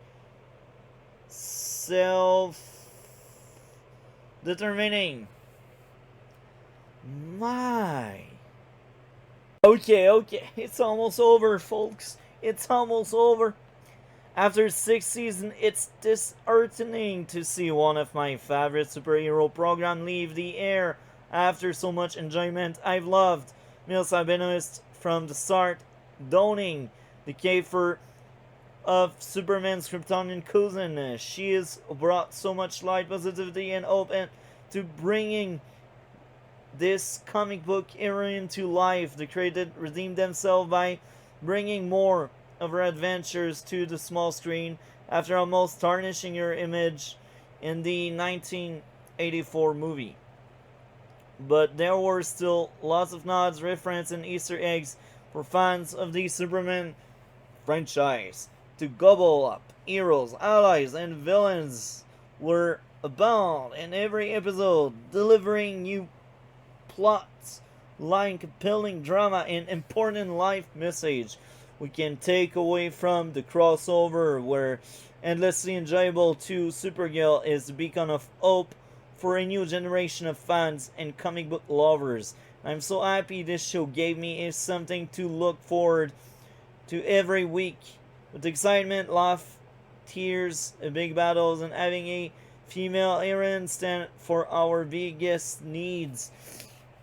self-determining. My. Okay, it's almost over, folks. It's almost over. After 6 seasons, it's disheartening to see one of my favorite superhero programs leave the air after so much enjoyment. I've loved Mills Benoist from the start, donning the caper of Superman's Kryptonian cousin. She has brought so much light, positivity, and hope to bringing this comic book heroine to life. The creators redeemed themselves by bringing more of her adventures to the small screen after almost tarnishing her image in the 1984 movie. But there were still lots of nods, references, and Easter eggs for fans of the Superman franchise to gobble up. Heroes, allies, and villains were abound in every episode, delivering new plots, line compelling drama, and important life message we can take away from the crossover where endlessly enjoyable to Supergirl is the beacon of hope for a new generation of fans and comic book lovers. I'm so happy this show gave me something to look forward to every week with excitement, laugh, tears, big battles, and having a female heroine stand for our biggest needs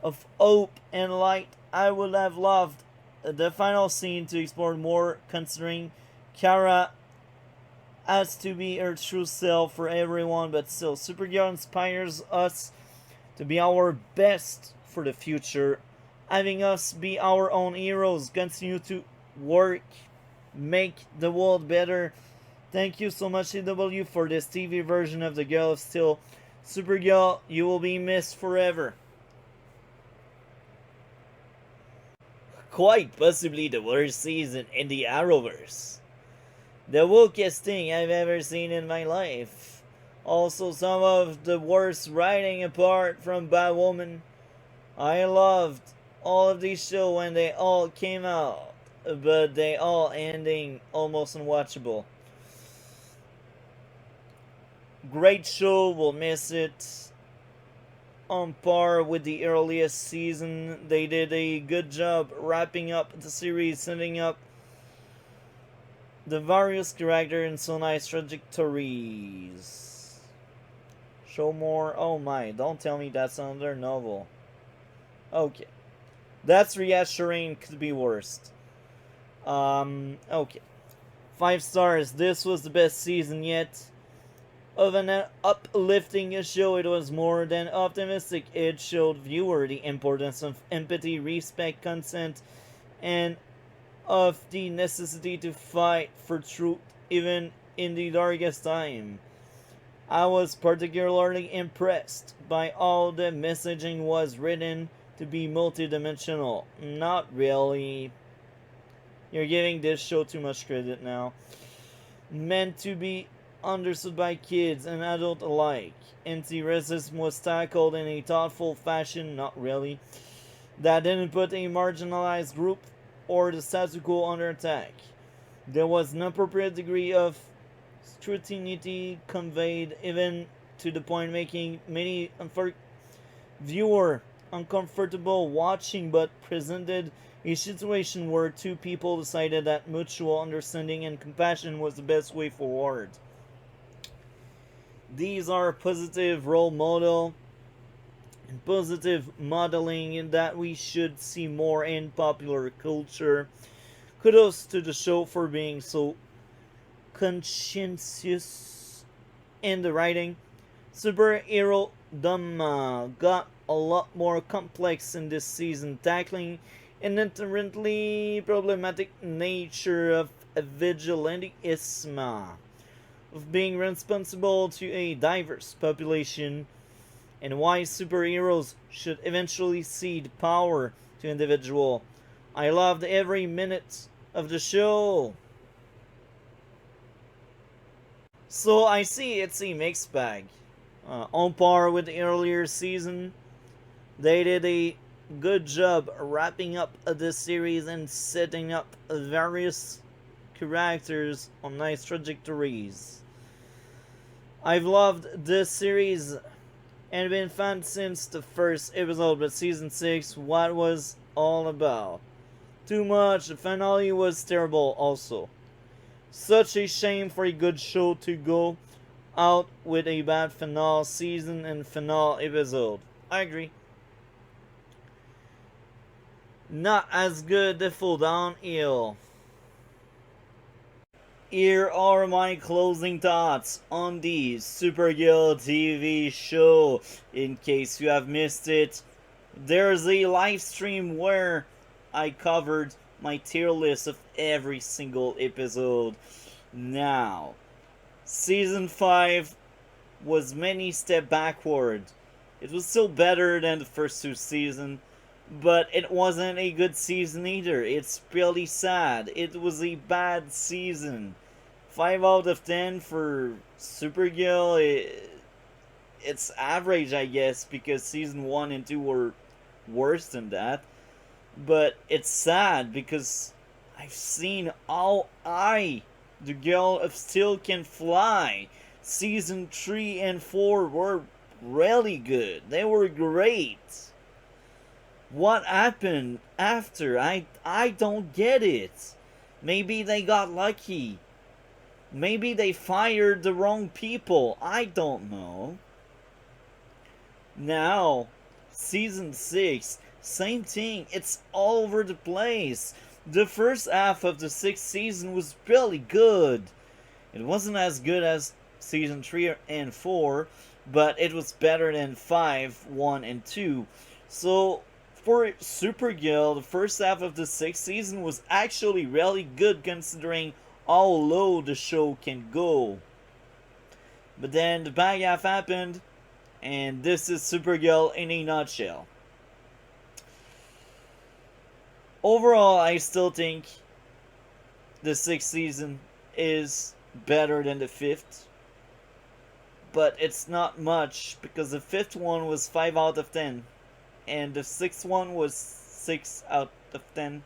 of hope and light. I would have loved the final scene to explore more, considering Kara has to be her true self for everyone, but still, Supergirl inspires us to be our best for the future, having us be our own heroes, continue to work, make the world better. Thank you so much, CW, for this TV version of the Girl of Steel. Supergirl, you will be missed forever. Quite possibly the worst season in the arrowverse. The wokest thing I've ever seen in my life. Also some of the worst writing apart from Batwoman. I loved all of these shows when they all came out, but they all ending almost unwatchable. Great show, we'll miss it. On par with the earliest season, they did a good job wrapping up the series, setting up the various characters and so nice trajectories. Show more. Oh my, don't tell me that's another novel. Okay. That's reassuring, could be worst. Okay. 5 stars. This was the best season yet. Of an uplifting show, it was more than optimistic. It showed viewer the importance of empathy, respect, consent, and of the necessity to fight for truth even in the darkest time. I was particularly impressed by how the messaging was written to be multidimensional. Not really. You're giving this show too much credit now. Meant to be understood by kids and adults alike. Anti-racism was tackled in a thoughtful fashion, not really. That didn't put a marginalized group or the status quo under attack. There was an appropriate degree of scrutiny conveyed, even to the point making many viewer uncomfortable watching, but presented a situation where two people decided that mutual understanding and compassion was the best way forward. These are positive role model and positive modeling that we should see more in popular culture. Kudos to the show for being so conscientious in the writing. Superhero Dhamma got a lot more complex in this season, tackling an inherently problematic nature of vigilantism, of being responsible to a diverse population, and why superheroes should eventually cede power to individual. I loved every minute of the show. So I see it's a mixed bag. On par with the earlier season, they did a good job wrapping up this series and setting up various characters on nice trajectories. I've loved this series and been fan since the first episode, but season 6, what was all about? Too much, the finale was terrible also. Such a shame for a good show to go out with a bad finale season and finale episode. I agree. Not as good the full downhill. Here are my closing thoughts on the Supergirl TV show. In case you have missed it, there's a live stream where I covered my tier list of every single episode. Now, Season 5 was many step backward. It was still better than the first 2 seasons, but it wasn't a good season either. It's really sad. It was a bad season. 5 out of 10 for Supergirl. It's average, I guess, because season 1 and 2 were worse than that. But it's sad because I've seen how high the Girl of Steel can fly. Season 3 and 4 were really good. They were great. What happened after? I don't get it. Maybe they got lucky. Maybe they fired the wrong people. I don't know. Now, season 6, same thing. It's all over the place. The first half of the 6th season was really good. It wasn't as good as season 3 and 4, but it was better than 5, 1, and 2. So, for Supergirl, the first half of the 6th season was actually really good considering how low the show can go. But then the back half happened, and this is Supergirl in a nutshell. Overall, I still think the 6th season is better than the 5th. But it's not much, because the 5th one was 5 out of 10. And the 6th one was 6 out of 10.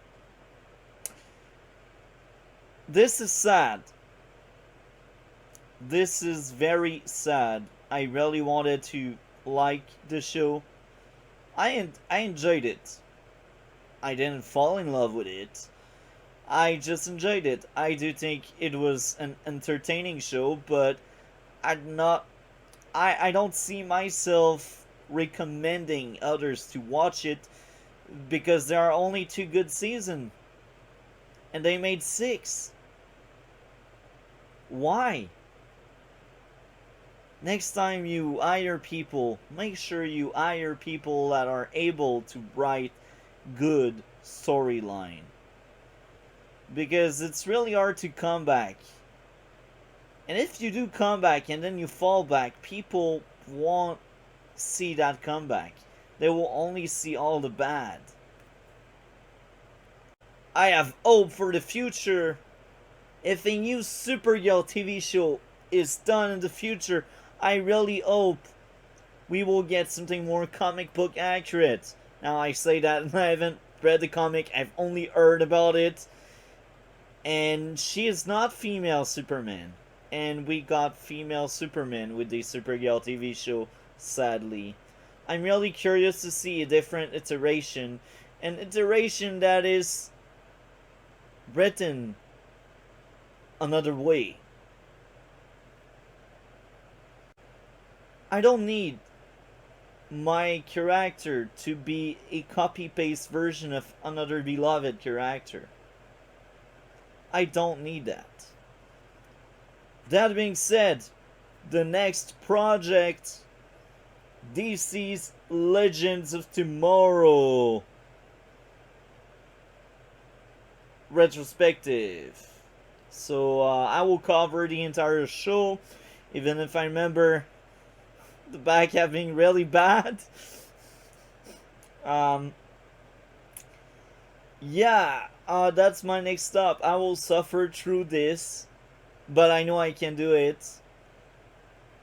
This is sad. This is very sad. I really wanted to like the show. I enjoyed it. I didn't fall in love with it. I just enjoyed it. I do think it was an entertaining show, but I'm not. I don't see myself recommending others to watch it because there are only 2 good seasons and they made 6. Why? Next time you hire people, make sure you hire people that are able to write good storyline. Because it's really hard to come back. And if you do come back and then you fall back, people won't see that comeback. They will only see all the bad. I have hope for the future. If a new Supergirl TV show is done in the future, I really hope we will get something more comic book accurate. Now I say that and I haven't read the comic, I've only heard about it. And she is not female Superman. And we got female Superman with the Supergirl TV show, sadly. I'm really curious to see a different iteration. An iteration that is written another way. I don't need my character to be a copy-paste version of another beloved character. I don't need that. That being said, the next project, DC's Legends of Tomorrow Retrospective. So I will cover the entire show, even if I remember the back having really bad. Um, yeah, that's my next stop. I will suffer through this, but I know I can do it.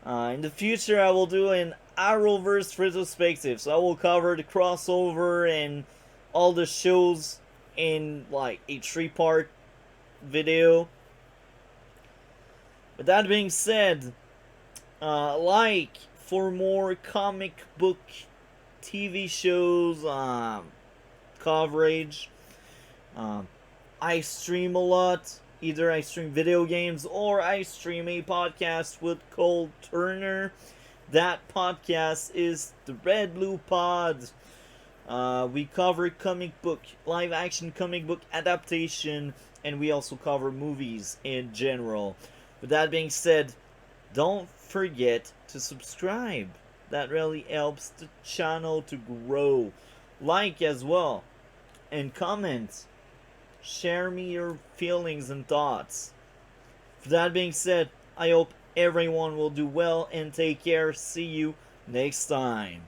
In the future, I will do an arrowverse retrospective, so I will cover the crossover and all the shows in like a 3-part video. But that being said, like for more comic book TV shows coverage, I stream a lot. Either I stream video games or I stream a podcast with Cole Turner. That podcast is the Red Blue Pod. We cover comic book, live action comic book adaptation, and we also cover movies in general. With that being said, don't forget to subscribe. That really helps the channel to grow. Like as well, and comment. Share me your feelings and thoughts. With that being said, I hope everyone will do well and take care. See you next time.